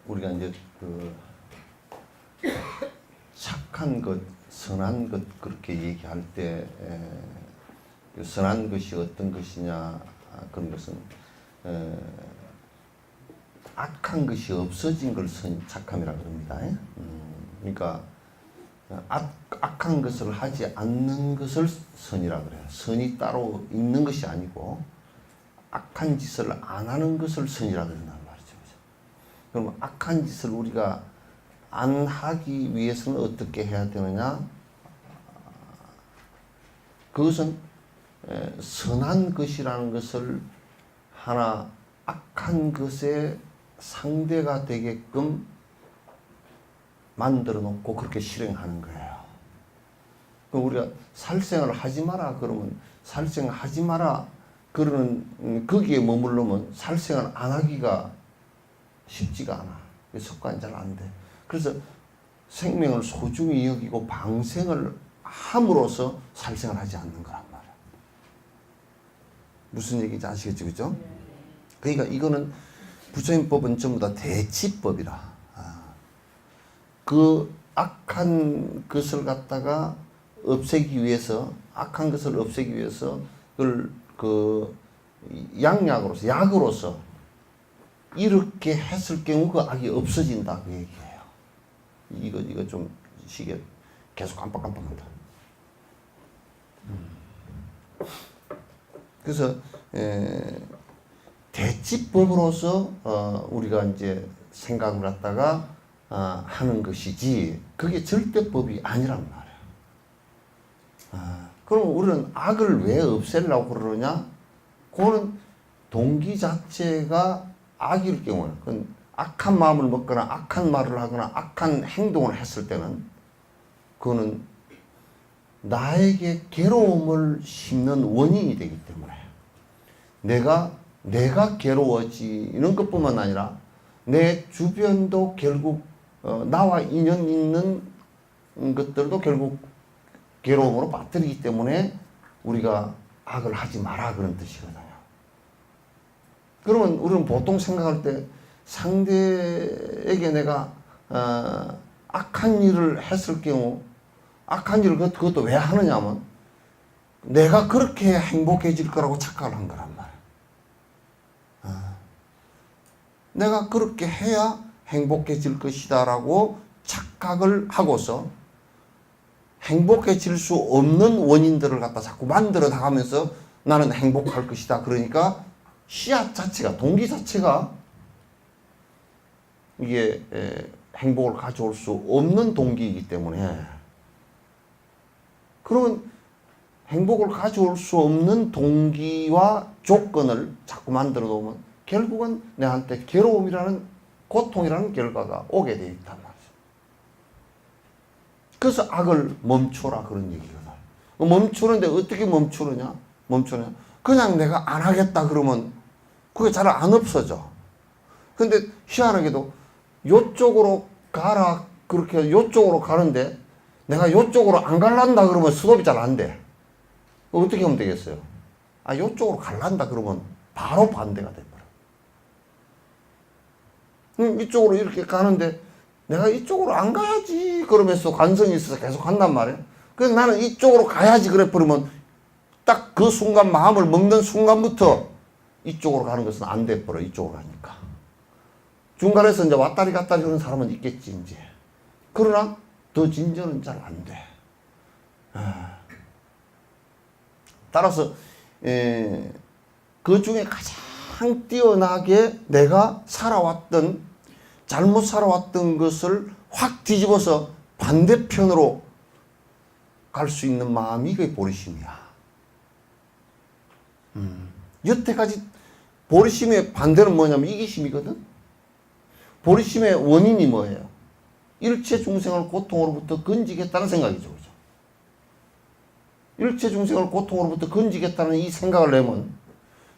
우리가 이제 착한 것, 선한 것 그렇게 얘기할 때 선한 것이 어떤 것이냐 그런 것은 악한 것이 없어진 걸 착함이라고 합니다. 그러니까 악한 것을 하지 않는 것을 선이라고 그래요. 선이 따로 있는 것이 아니고 악한 짓을 안 하는 것을 선이라고 그런단 말이죠. 그럼 악한 짓을 우리가 안 하기 위해서는 어떻게 해야 되느냐? 그것은 선한 것이라는 것을 하나 악한 것의 상대가 되게끔 만들어 놓고 그렇게 실행하는 거예요. 그럼 우리가 살생을 하지 마라 그러면 살생을 하지 마라 그러는 거기에 머물러면 살생을 안 하기가 쉽지가 않아. 습관이 잘 안 돼. 그래서 생명을 소중히 여기고 방생을 함으로써 살생을 하지 않는 거란 말이야. 무슨 얘기인지 아시겠죠? 그죠? 그러니까 이거는 부처님법은 전부 다 대치법이라. 그 악한 것을 갖다가 없애기 위해서, 악한 것을 없애기 위해서 그걸 그 양약으로서, 약으로서 이렇게 했을 경우 그 악이 없어진다 그 얘기예요. 이거 좀 시계 계속 깜빡깜빡한다. 그래서 대치법으로서 우리가 이제 생각을 갖다가 하는 것이지 그게 절대법이 아니란 말이야. 그럼 우리는 악을 왜 없애려고 그러느냐? 그거는 동기 자체가 악일 경우는 그건 악한 마음을 먹거나 악한 말을 하거나 악한 행동을 했을 때는 그거는 나에게 괴로움을 심는 원인이 되기 때문에 내가 괴로워지는 것뿐만 아니라 내 주변도 결국 나와 인연 있는 것들도 결국 괴로움으로 빠뜨리기 때문에 우리가 악을 하지 마라 그런 뜻이거든요. 그러면 우리는 보통 생각할 때 상대에게 내가 악한 일을 했을 경우 악한 일을 그것도 왜 하느냐 하면 내가 그렇게 행복해질 거라고 착각을 한 거란 말이야. 내가 그렇게 해야 행복해질 것이다 라고 착각을 하고서 행복해질 수 없는 원인들을 갖다 자꾸 만들어 나가면서 나는 행복할 것이다. 그러니까 씨앗 자체가, 동기 자체가 이게 행복을 가져올 수 없는 동기이기 때문에 그러면 행복을 가져올 수 없는 동기와 조건을 자꾸 만들어 놓으면 결국은 내한테 괴로움이라는 고통이라는 결과가 오게 되어 있단 말이죠. 그래서 악을 멈춰라 그런 얘기거든. 멈추는데 어떻게 멈추느냐? 그냥 내가 안 하겠다 그러면 그게 잘 안 없어져. 근데 희한하게도 요쪽으로 가라 그렇게 요쪽으로 가는데 내가 요쪽으로 안 갈란다 그러면 스톱이 잘 안 돼. 어떻게 하면 되겠어요? 요쪽으로 갈란다 그러면 바로 반대가 돼버려. 이쪽으로 이렇게 가는데 내가 이쪽으로 안 가야지 그러면서 관성이 있어서 계속 간단 말이에요. 그래서 나는 이쪽으로 가야지 그래 버리면 딱 그 순간 마음을 먹는 순간부터 이쪽으로 가는 것은 안 돼버려. 이쪽으로 가니까. 중간에서 이제 왔다리 갔다리 하는 사람은 있겠지 이제. 그러나 더 진전은 잘 안 돼. 따라서 그 중에 가장 뛰어나게 내가 살아왔던 잘못 살아왔던 것을 확 뒤집어서 반대편으로 갈 수 있는 마음이 그게 보리심이야. 여태까지 보리심의 반대는 뭐냐면 이기심이거든. 보리심의 원인이 뭐예요? 일체 중생을 고통으로부터 건지겠다는 생각이죠. 그죠? 일체 중생을 고통으로부터 건지겠다는 이 생각을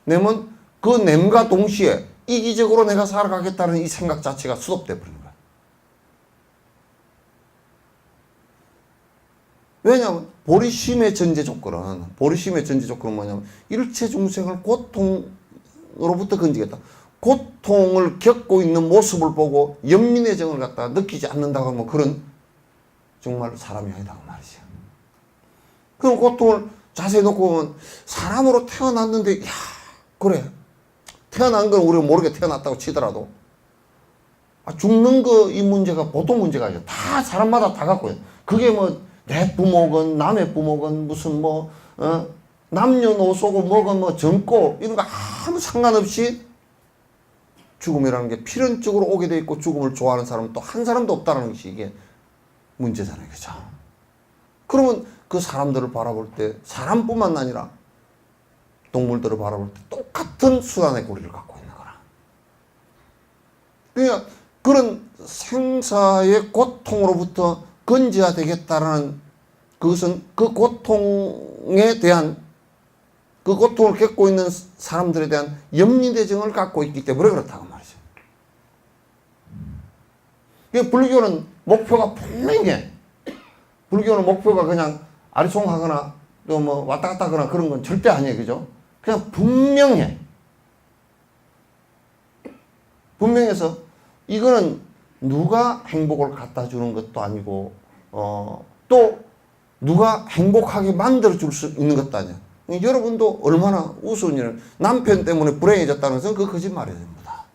내면 그 냄과 동시에 이기적으로 내가 살아가겠다는 이 생각 자체가 수독돼 버리는 거야. 왜냐하면 보리심의 전제 조건은 뭐냐면 일체 중생을 고통으로부터 건지겠다. 고통을 겪고 있는 모습을 보고 연민의 정을 갖다가 느끼지 않는다고 하면 그런 정말 사람이 아니다고 말이죠. 그럼 고통을 자세히 놓고 보면 사람으로 태어났는데 야 그래 태어난 건 우리가 모르게 태어났다고 치더라도 죽는 거 이 문제가 보통 문제가 아니죠. 다 사람마다 다 갖고 있어요. 그게 뭐 내 부모건 남의 부모건 무슨 뭐 남녀노소고 뭐건 뭐 젊고 이런 거 아무 상관없이 죽음이라는 게 필연적으로 오게 돼 있고 죽음을 좋아하는 사람은 또 한 사람도 없다는 것이 이게 문제잖아요. 그죠? 그러면 그 사람들을 바라볼 때 사람뿐만 아니라 동물들을 바라볼 때 똑같은 수단의 고리를 갖고 있는 거라. 그러니까 그런 생사의 고통으로부터 건져야 되겠다라는 그것은 그 고통에 대한 그 고통을 겪고 있는 사람들에 대한 염리대증을 갖고 있기 때문에 그렇다고 말이죠. 불교는 목표가 분명해. 불교는 목표가 그냥 아리송하거나 또 뭐 왔다 갔다 하거나 그런 건 절대 아니에요. 그죠? 그냥 분명해. 분명해서 이거는 누가 행복을 갖다 주는 것도 아니고 또 누가 행복하게 만들어 줄 수 있는 것도 아니야. 여러분도 얼마나 우스운 일을 남편 때문에 불행해졌다는 것은 그 거짓말이에요. 전부 다.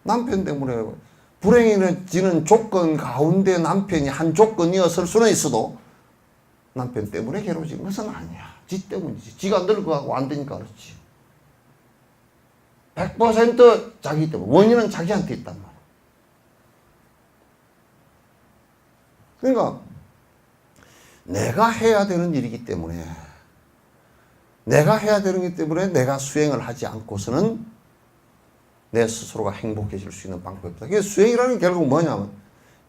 남편 때문에 불행해지는 조건 가운데 남편이 한 조건이었을 수는 있어도 남편 때문에 괴로워진 것은 아니야. 지 때문이지. 지가 늙어가고 안 되니까 그렇지. 100% 자기 때문에. 원인은 자기한테 있단 말이야. 그러니까 내가 해야 되는 일이기 때문에 내가 해야 되는 것 때문에 내가 수행을 하지 않고서는 내 스스로가 행복해질 수 있는 방법이다. 그래서 수행이라는 게 결국 뭐냐면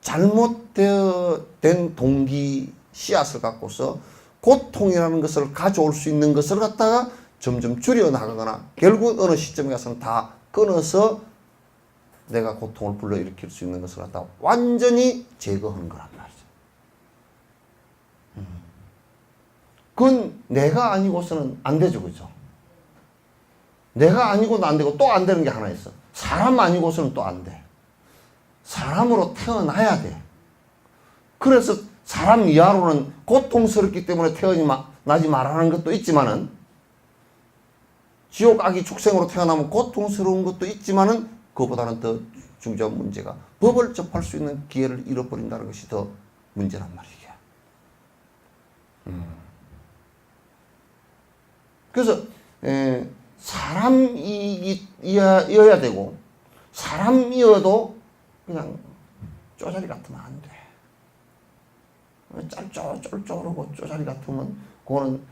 잘못된 동기 씨앗을 갖고서 고통이라는 것을 가져올 수 있는 것을 갖다가 점점 줄여나가거나 결국 어느 시점에 가서는 다 끊어서 내가 고통을 불러일으킬 수 있는 것을 갖다가 완전히 제거하는 거란 말이죠. 그건 내가 아니고서는 안 되죠. 그죠? 내가 아니고는 안 되고 또 안 되는 게 하나 있어. 사람 아니고서는 또 안 돼. 사람으로 태어나야 돼. 그래서 사람 이하로는 고통스럽기 때문에 태어나지 말라는 것도 있지만은 지옥 악이 축생으로 태어나면 고통스러운 것도 있지만은 그보다는 더 중요한 문제가 법을 접할 수 있는 기회를 잃어버린다는 것이 더 문제란 말이야. 그래서 사람이어야 되고 사람이어도 그냥 쪼자리 같으면 안 돼. 쫄쫄하고 쪼자리 같으면 그거는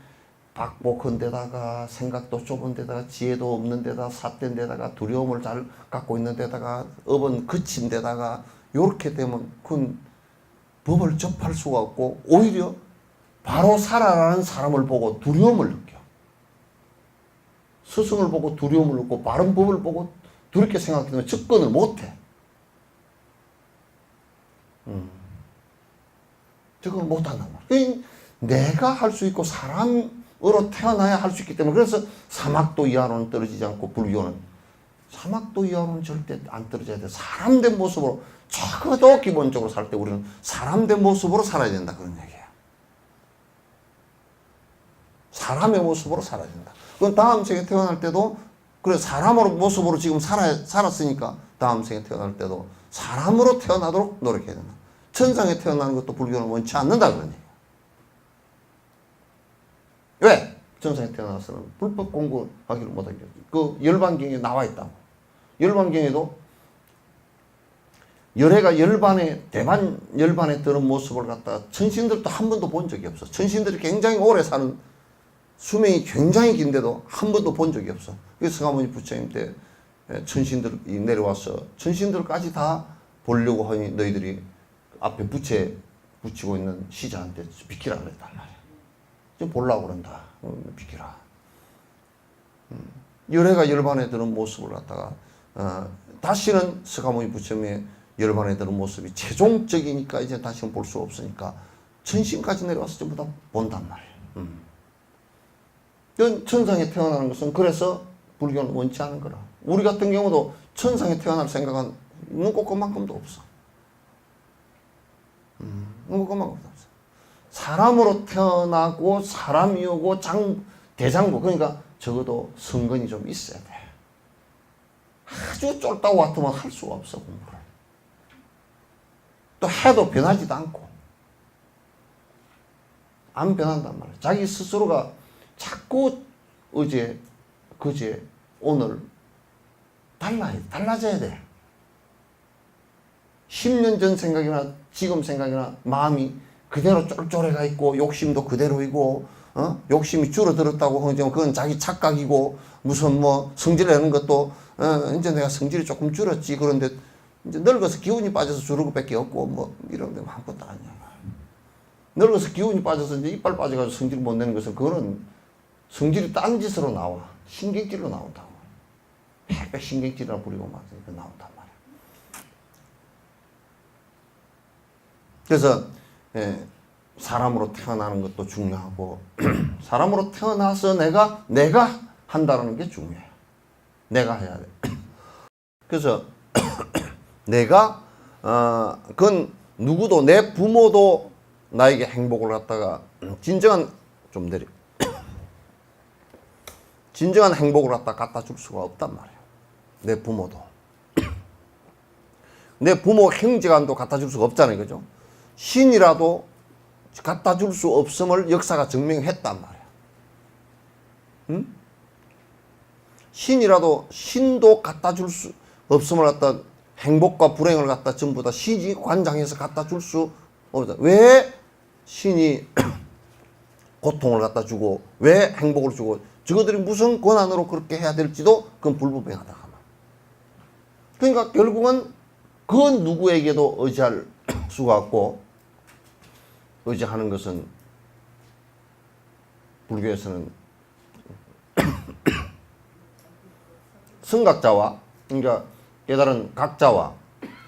박복한 데다가 생각도 좁은 데다가 지혜도 없는 데다가 삿된 데다가 두려움을 잘 갖고 있는 데다가 업은 그친 데다가 요렇게 되면 그건 법을 접할 수가 없고 오히려 바로 살아라는 사람을 보고 두려움을 느껴. 스승을 보고 두려움을 느끼고 바른 법을 보고 두렵게 생각하기 때문에 접근을 못해. 접근을 못한단 말이야. 내가 할 수 있고 사람으로 태어나야 할 수 있기 때문에 그래서 사막도 이하로는 떨어지지 않고 불교는 사막도 이하로는 절대 안 떨어져야 돼. 사람된 모습으로 적어도 기본적으로 살 때 우리는 사람된 모습으로 살아야 된다 그런 얘기예요. 사람의 모습으로 살아야 된다. 그건 다음 생에 태어날 때도 그래 사람으로 모습으로 지금 살았으니까 다음 생에 태어날 때도 사람으로 태어나도록 노력해야 된다. 천상에 태어나는 것도 불교는 원치 않는다 그런 얘기예요. 왜? 천상에 태어나서는 불법 공부하기를 못하게 그 열반경에 나와 있다고. 열반경에도 열애가 대만 열반에 드는 모습을 갖다가 천신들도 한 번도 본 적이 없어. 천신들이 굉장히 오래 사는 수명이 굉장히 긴데도 한 번도 본 적이 없어. 그래서 성하모니 부처님 때 천신들이 내려와서 천신들까지 다 보려고 하니 너희들이 앞에 부채 붙이고 있는 시자한테 비키라 그랬단 말이야. 지금 보려고 그런다. 비키라. 열애가 열반에 드는 모습을 갖다가 다시는 석가모니 부처님의 열반에 드는 모습이 최종적이니까 이제 다시는 볼 수 없으니까 천신까지 내려와서 전부 다 본단 말이야. 천상에 태어나는 것은 그래서 불교는 원치 않은 거라. 우리 같은 경우도 천상에 태어날 생각은 눈꼽만큼도 없어. 눈꼽만큼도 없어. 사람으로 태어나고 사람이 오고 대장부, 그러니까 적어도 성근이 좀 있어야 돼. 아주 쫄다고 같으면 할 수가 없어, 공부를. 또 해도 변하지도 않고. 안 변한단 말이야. 자기 스스로가 자꾸 어제, 그제, 오늘 달라져야 돼. 10년 전 생각이나 지금 생각이나 마음이 그대로 쫄쫄해가 있고 욕심도 그대로이고 욕심이 줄어들었다고 하면 그건 자기 착각이고 무슨 뭐 성질 내는 것도 이제 내가 성질이 조금 줄었지 그런데 이제 늙어서 기운이 빠져서 줄은 것밖에 없고 뭐 이런 데 아무것도 아니야. 늙어서 기운이 빠져서 이제 이빨 빠져가지고 성질 못 내는 것은 그거는 성질이 딴 짓으로 나와. 신경질로 나온다고. 빽빽 신경질이라 부리고 막 이렇게 나온단 말이야. 그래서 사람으로 태어나는 것도 중요하고 사람으로 태어나서 내가 한다는 게 중요해요. 내가 해야 돼. 그래서 내가 그건 누구도 내 부모도 나에게 행복을 갖다가 진정한 행복을 갖다 줄 수가 없단 말이에요. 내 부모도. 내 부모 형제간도 갖다 줄 수가 없잖아요. 그죠? 신이라도 갖다 줄 수 없음을 역사가 증명했단 말이야. 응? 신도 갖다 줄 수 없음을 갖다 행복과 불행을 갖다 전부 다 신이 관장해서 갖다 줄 수 없다. 왜 신이 고통을 갖다 주고 왜 행복을 주고 저거들이 무슨 권한으로 그렇게 해야 될지도 그건 불분명하다. 그러니까 결국은 그 누구에게도 의지할 수가 없고 의지하는 것은 불교에서는 성각자와 그러니까 깨달은 각자와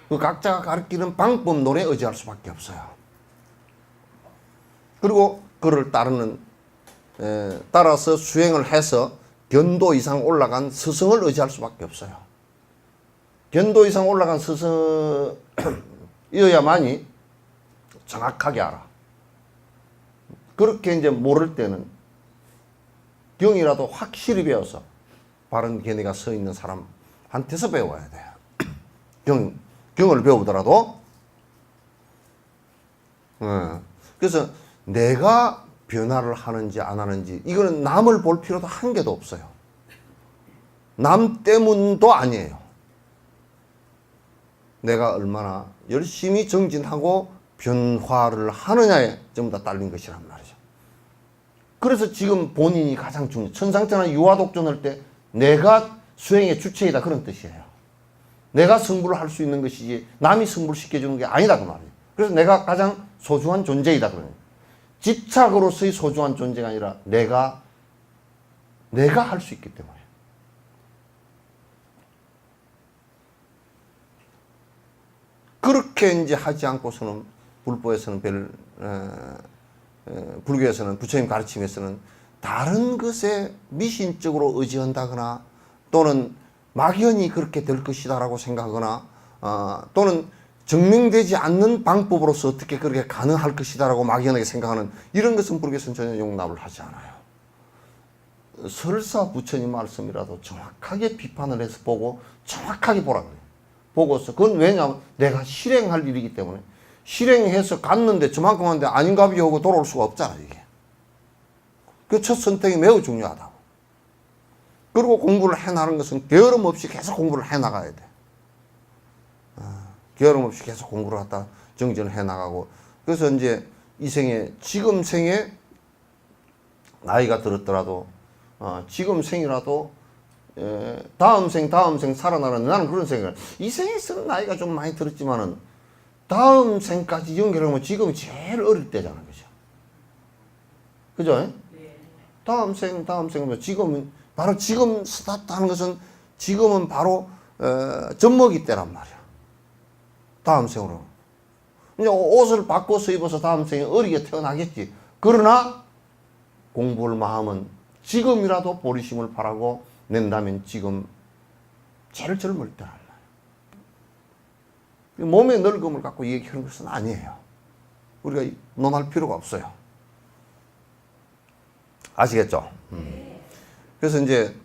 그 각자가 가르치는 방법론에 의지할 수밖에 없어요. 그리고 그를 따라서 수행을 해서 견도 이상 올라간 스승을 의지할 수밖에 없어요. 견도 이상 올라간 스승이어야만이 정확하게 알아. 그렇게 이제 모를 때는 경이라도 확실히 배워서 바른 견해가 서 있는 사람한테서 배워야 돼요. 경을 배우더라도. 그래서 내가 변화를 하는지 안 하는지 이거는 남을 볼 필요도 한 개도 없어요. 남 때문도 아니에요. 내가 얼마나 열심히 정진하고 변화를 하느냐에 전부 다 딸린 것이란 말이죠. 그래서 지금 본인이 가장 중요해요. 천상천하 유화독존할 때 내가 수행의 주체이다 그런 뜻이에요. 내가 승부를 할 수 있는 것이지 남이 승부를 시켜주는 게 아니다 그 말이에요. 그래서 내가 가장 소중한 존재이다 그러는 거예요. 집착으로서의 소중한 존재가 아니라 내가 할 수 있기 때문에. 그렇게 이제 하지 않고서는 불교에서는 불교에서는 부처님 가르침에서는 다른 것에 미신적으로 의지한다거나 또는 막연히 그렇게 될 것이다라고 생각하거나 또는 증명되지 않는 방법으로서 어떻게 그렇게 가능할 것이다라고 막연하게 생각하는 이런 것은 불교에서는 전혀 용납을 하지 않아요. 설사 부처님 말씀이라도 정확하게 비판을 해서 보고 정확하게 보라 그래요. 보고서 그건 왜냐하면 내가 실행할 일이기 때문에 실행해서 갔는데 저만큼 하는데 아닌가 비 하고 돌아올 수가 없잖아 이게. 그 첫 선택이 매우 중요하다고. 그리고 공부를 해나가는 것은 게으름 없이 계속 공부를 해나가야 돼. 게으름 없이 계속 공부를 갖다 정진을 해나가고 그래서 이제 이 생에 지금 생에 나이가 들었더라도 지금 생이라도 다음 생 살아나는 나는 그런 생각을 이 생에서는 나이가 좀 많이 들었지만은 다음 생까지 연결하면 지금이 제일 어릴 때잖아. 그죠? 그죠? 네. 다음 생은 지금은 바로 지금 스타트 하는 것은 지금은 바로 젖먹이 때란 말이야. 다음 생으로. 이제 옷을 바꿔서 입어서 다음 생에 어리게 태어나겠지. 그러나 공부할 마음은 지금이라도 보리심을 바라고 낸다면 지금 제일 젊을 때란 말이에요. 몸의 늙음을 갖고 얘기하는 것은 아니에요. 우리가 논할 필요가 없어요. 아시겠죠? 그래서 이제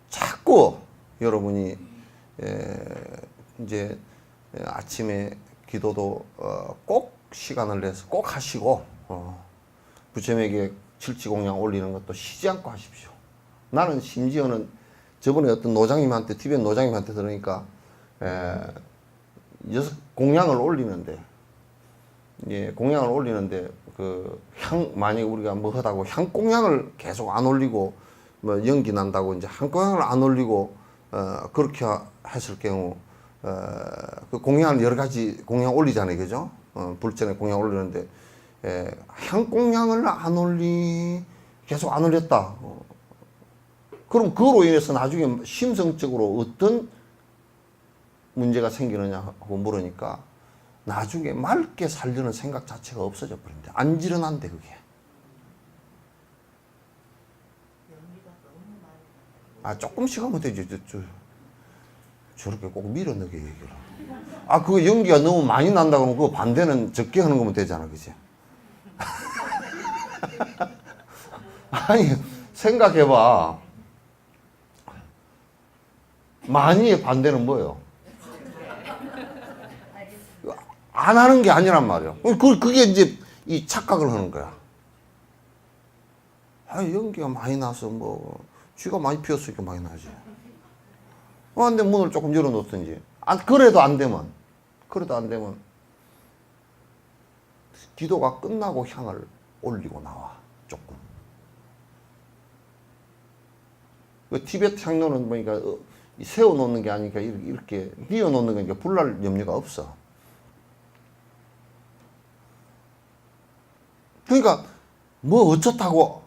자꾸 여러분이 이제 아침에 기도도 꼭 시간을 내서 꼭 하시고 부처님에게 질지공양 올리는 것도 쉬지 않고 하십시오. 나는 심지어는 저번에 어떤 노장님한테 티벳 노장님한테 들으니까 공양을 올리는데 공양을 올리는데 그 만약에 우리가 뭐 하다고 향공양을 계속 안 올리고 뭐 연기 난다고 이제 향공양을 안 올리고 그렇게 했을 경우 그 공양을 여러 가지 공양 올리잖아요, 그죠? 불전에 공양 올리는데 향공양을 계속 안 올렸다. 그럼 그로 인해서 나중에 심성적으로 어떤 문제가 생기느냐 하고 물으니까 나중에 맑게 살려는 생각 자체가 없어져 버립니다. 안 지른한데 그게. 조금씩 하면 되지. 저렇게 꼭 밀어넣게 얘기를. 그거 연기가 너무 많이 난다 그러면 그거 반대는 적게 하는 거면 되잖아, 그치? 아니, 생각해봐. 많이의 반대는 뭐예요? 안 하는 게 아니란 말이야. 그게 이제 이 착각을 하는 거야. 연기가 많이 나서 쥐가 많이 피었으니까 많이 나지. 근데 문을 조금 열어놓든지. 그래도 안 되면 기도가 끝나고 향을 올리고 나와, 조금. 티베트 향로는 보니까 세워놓는 게 아니니까 이렇게 띄워놓는 거니까 불날 염려가 없어. 그러니까 뭐 어쩌다고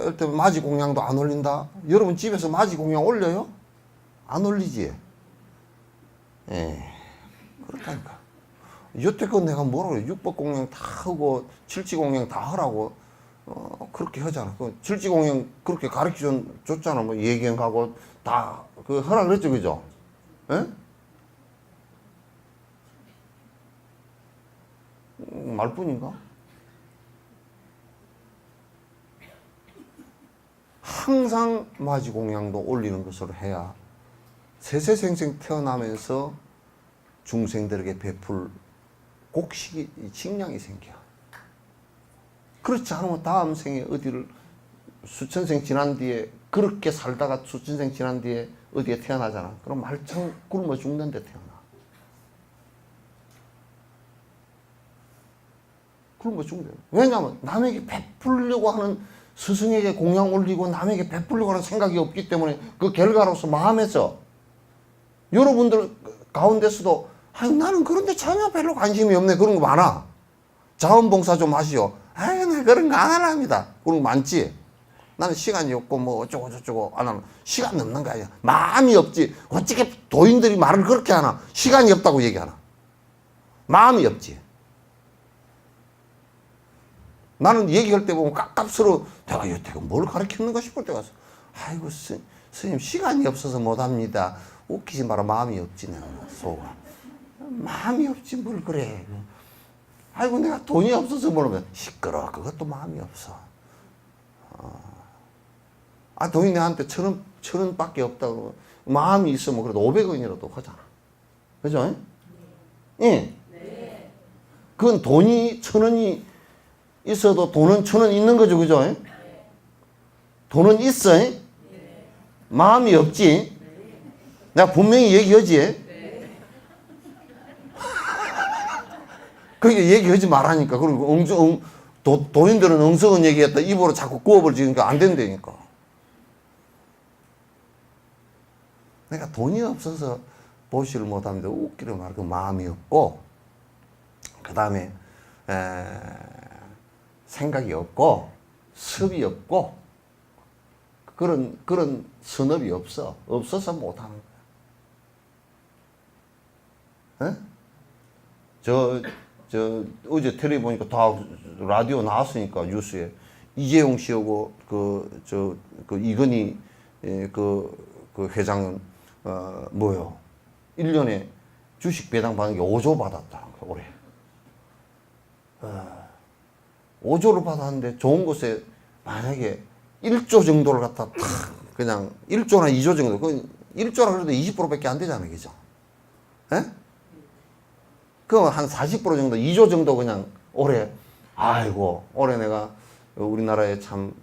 일단 마지 공양도 안 올린다. 여러분 집에서 마지 공양 올려요? 안 올리지. 그렇다니까. 여태껏 내가 뭐라고 그래? 육법 공양 다 하고 칠지 공양 다 하라고 그렇게 하잖아. 칠지 공양 그렇게 가르쳐 줬잖아. 뭐 예경하고 다 그 하라 그랬죠, 그죠? 말뿐인가? 항상 마지 공양도 올리는 것으로 해야 세세생생 태어나면서 중생들에게 베풀 곡식이 식량이 생겨. 그렇지 않으면 다음 생에 어디를 수천생 지난 뒤에 그렇게 살다가 수천생 지난 뒤에 어디에 태어나잖아. 그럼 말짱 굶어 죽는데 태어나. 굶어 죽는데. 왜냐하면 남에게 베풀려고 하는 스승에게 공양 올리고 남에게 베풀려고 하는 생각이 없기 때문에 그 결과로서 마음에서 여러분들 가운데서도 나는 그런데 전혀 별로 관심이 없네 그런 거 많아. 자원봉사 좀 하시오. 나 그런 거 안 합니다. 그런 거 많지. 나는 시간이 없고 뭐 어쩌고 저쩌고 안 하면 시간 넘는 거 아니야. 마음이 없지. 어떻게 도인들이 말을 그렇게 하나. 시간이 없다고 얘기하나. 마음이 없지. 나는 얘기할 때 보면 깝깝스러워. 내가 여태껏 뭘 가르쳤는가 싶을 때가 있어. 아이고 스님 시간이 없어서 못합니다. 웃기지 마라. 마음이 없지 내가 속아. 마음이 없지 뭘 그래. 아이고 내가 돈이 없어서 모르면 시끄러워. 그것도 마음이 없어. 돈이 내한테 1,000원밖에 없다고 마음이 있으면 그래도 500원이라도 하잖아. 그죠? 예. 네. 그건 돈이 1,000원이 있어도 돈은 1,000원 있는 거죠. 그죠? 네. 돈은 있어. 네. 마음이 없지. 네. 내가 분명히 얘기하지. 네. 그러니까 얘기하지 말라니까. 그리고 도인들은 엉성한 얘기했다. 입으로 자꾸 구워버리니까 안 된다니까. 내가 돈이 없어서 보시를 못합니다. 웃기려 말고 마음이 없고, 그 다음에 생각이 없고, 습이 없고, 그런 선업이 없어. 없어서 못하는 거야. 어제 텔레비 보니까 다 라디오 나왔으니까 뉴스에 이재용 씨하고 그 이건희 그 회장은 뭐요? 1년에 주식 배당 받는 게 5조 받았다 올해. 5조를 받았는데 좋은 곳에 만약에 1조 정도를 갖다 탁 그냥 1조나 2조 정도, 그 1조라 그래도 20%밖에 안 되잖아요, 그죠? 예? 그럼 한 40% 정도, 2조 정도 그냥 올해, 아이고 올해 내가 우리나라에 참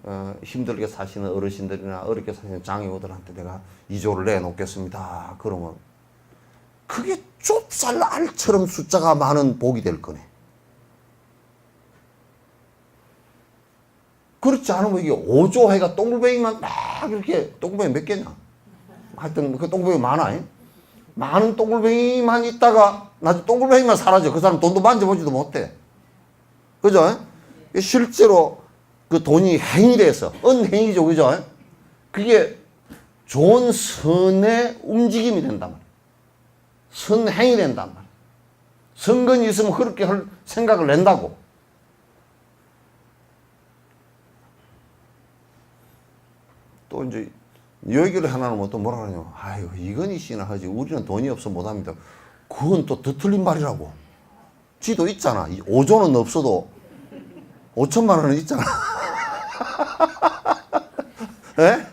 힘들게 사시는 어르신들이나 어렵게 사시는 장애우들한테 내가 2조를 내놓겠습니다. 그러면 그게 좁쌀 알처럼 숫자가 많은 복이 될 거네. 그렇지 않으면 이게 5조 해가 동글뱅이만 막 이렇게, 동글뱅이 몇 개냐? 하여튼 그 동글뱅이 많아. 많은 동글뱅이만 있다가 나중에 동글뱅이만 사라져. 그 사람 돈도 만져보지도 못해. 그죠? 실제로 그 돈이 행이 돼서, 은행이죠. 그죠? 그게 좋은 선의 움직임이 된단 말이야. 선행이 된단 말이야. 선근이 있으면 그렇게 할 생각을 낸다고. 또 이제 여기를 하나는 또 뭐라 그러냐. 아유, 이건희 씨나 하지. 우리는 돈이 없어 못합니다. 그건 또 더 틀린 말이라고. 지도 있잖아. 5조는 없어도 5천만 원은 있잖아. 예?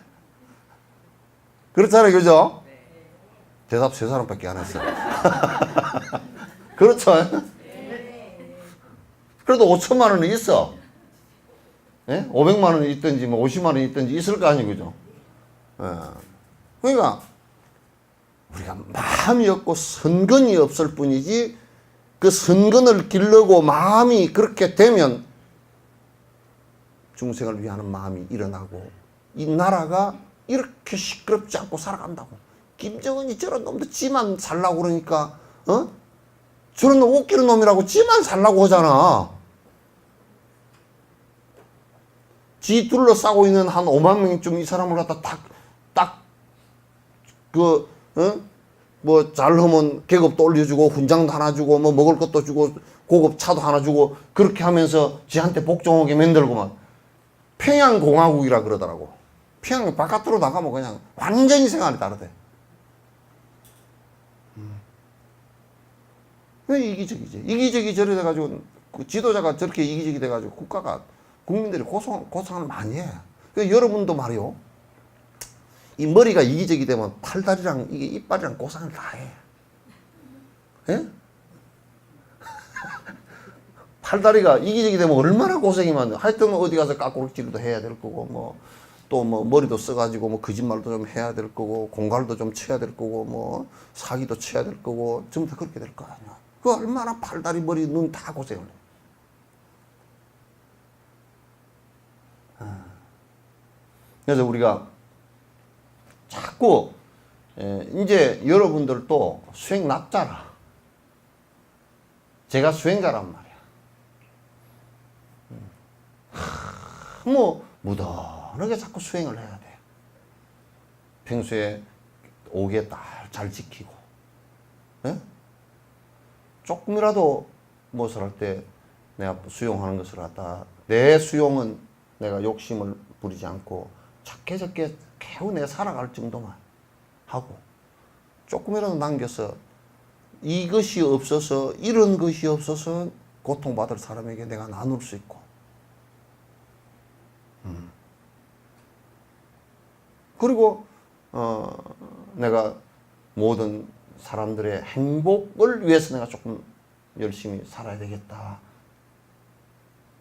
그렇잖아요. 그죠? 대답 세 사람밖에 안 했어요. 그렇죠? 그래도 5천만 원은 있어. 예? 500만 원이 있든지 뭐 50만 원이 있든지 있을 거 아니에요. 그죠? 예. 그러니까 우리가 마음이 없고 선근이 없을 뿐이지, 그 선근을 기르고 마음이 그렇게 되면 중생을 위하는 마음이 일어나고 이 나라가 이렇게 시끄럽지 않고 살아간다고. 김정은이 저런 놈도 지만 살라고 그러니까 저런 놈 웃기는 놈이라고 지만 살라고 하잖아. 지 둘러싸고 있는 한 5만 명쯤 이 사람을 갖다 뭐 잘하면 계급도 올려주고 훈장도 하나 주고 뭐 먹을 것도 주고 고급 차도 하나 주고 그렇게 하면서 지한테 복종하게 만들고만. 평양공화국이라 그러더라고. 평양 바깥으로 나가면 그냥 완전히 생활이 다르대. 왜 이기적이지? 이기적이 저래 돼가지고 그 지도자가 저렇게 이기적이 돼가지고 국민들이 고생을 많이 해. 그러니까 여러분도 말이요. 이 머리가 이기적이 되면 팔다리랑 이게 이빨이랑 고생을 다 해. 예? 팔다리가 이기적이 되면 얼마나 고생이 많아. 하여튼 어디 가서 깎고르질도 해야 될 거고, 또 머리도 써가지고 거짓말도 좀 해야 될 거고, 공갈도 좀 쳐야 될 거고, 사기도 쳐야 될 거고, 전부 다 그렇게 될 거 아니야. 그 얼마나 팔다리, 머리, 눈 다 고생을 해. 그래서 우리가 자꾸 이제 여러분들도 수행 납자라. 제가 수행자란 말이야. 무던하게 자꾸 수행을 해야 돼. 평소에 오기에 딱 잘 지키고, 예? 조금이라도 무엇을 할 때 내가 수용하는 것을 갖다, 내 수용은 내가 욕심을 부리지 않고 작게 겨우 내가 살아갈 정도만 하고, 조금이라도 남겨서 이것이 없어서, 이런 것이 없어서 고통받을 사람에게 내가 나눌 수 있고, 그리고 내가 모든 사람들의 행복을 위해서 내가 조금 열심히 살아야 되겠다,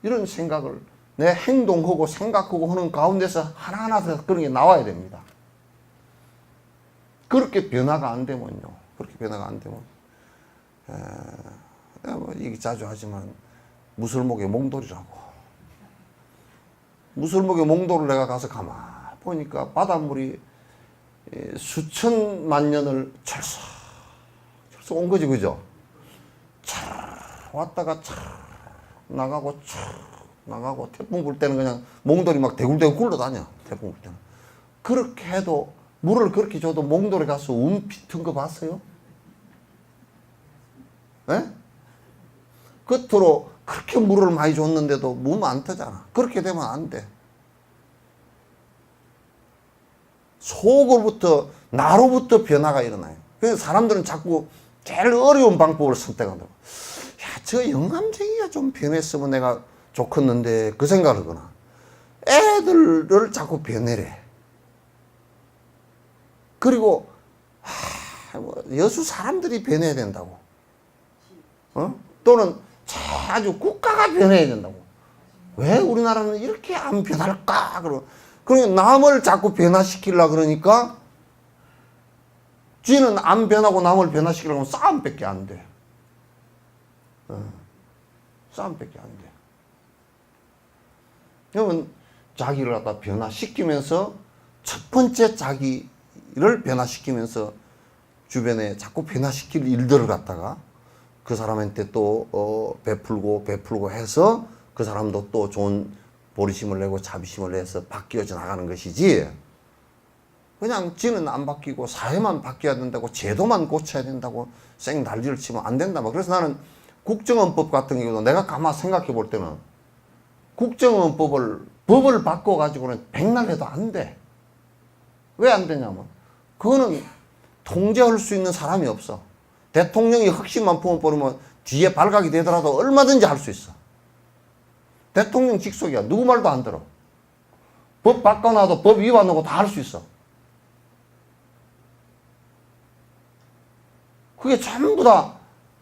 이런 생각을 내 행동하고 생각하고 하는 가운데서 하나하나 그런 게 나와야 됩니다. 그렇게 변화가 안 되면요. 그렇게 변화가 안 되면 내가 얘기 자주 하지만 무술목의 몽돌이라고. 무술목의 몽돌을 내가 가서 가만 보니까 바닷물이 수천만 년을 철썩 온 거지, 그죠? 차 왔다가 차 나가고 차 나가고, 태풍 불 때는 그냥 몽돌이 막 대굴대굴 굴러다녀. 태풍 불 때는. 그렇게 해도, 물을 그렇게 줘도 몽돌에 가서 움피튼 거 봤어요? 예? 겉으로 그렇게 물을 많이 줬는데도 몸 안 뜨잖아. 그렇게 되면 안 돼. 속으로부터, 나로부터 변화가 일어나요. 그래서 사람들은 자꾸 제일 어려운 방법을 선택한다고. 야, 저 영감쟁이가 좀 변했으면 내가 좋겠는데, 그 생각을 하거나, 애들을 자꾸 변해래. 그리고, 여수 사람들이 변해야 된다고. 또는 아주 국가가 변해야 된다고. 왜 우리나라는 이렇게 안 변할까? 그러니까 남을 자꾸 변화시키려고 그러니까 쥐는 안 변하고 남을 변화시키려고 하면 싸움밖에 안 돼. 싸움밖에 안 돼. 그러면 자기를 갖다 변화시키면서 첫 번째 자기를 변화시키면서 주변에 자꾸 변화시킬 일들을 갖다가 그 사람한테 또 베풀고 해서 그 사람도 또 좋은 보리심을 내고 자비심을 내서 바뀌어져 나가는 것이지, 그냥 지는 안 바뀌고 사회만 바뀌어야 된다고 제도만 고쳐야 된다고 쌩 난리를 치면 안 된다. 그래서 나는 국정원법 같은 경우도 내가 가만 생각해 볼 때는 법을 바꿔가지고는 백날 해도 안 돼. 왜 안 되냐면 그거는 통제할 수 있는 사람이 없어. 대통령이 흑심만 품어버리면 뒤에 발각이 되더라도 얼마든지 할 수 있어. 대통령 직속이야. 누구 말도 안 들어. 법 바꿔놔도 법 위반하고 다 할 수 있어. 그게 전부 다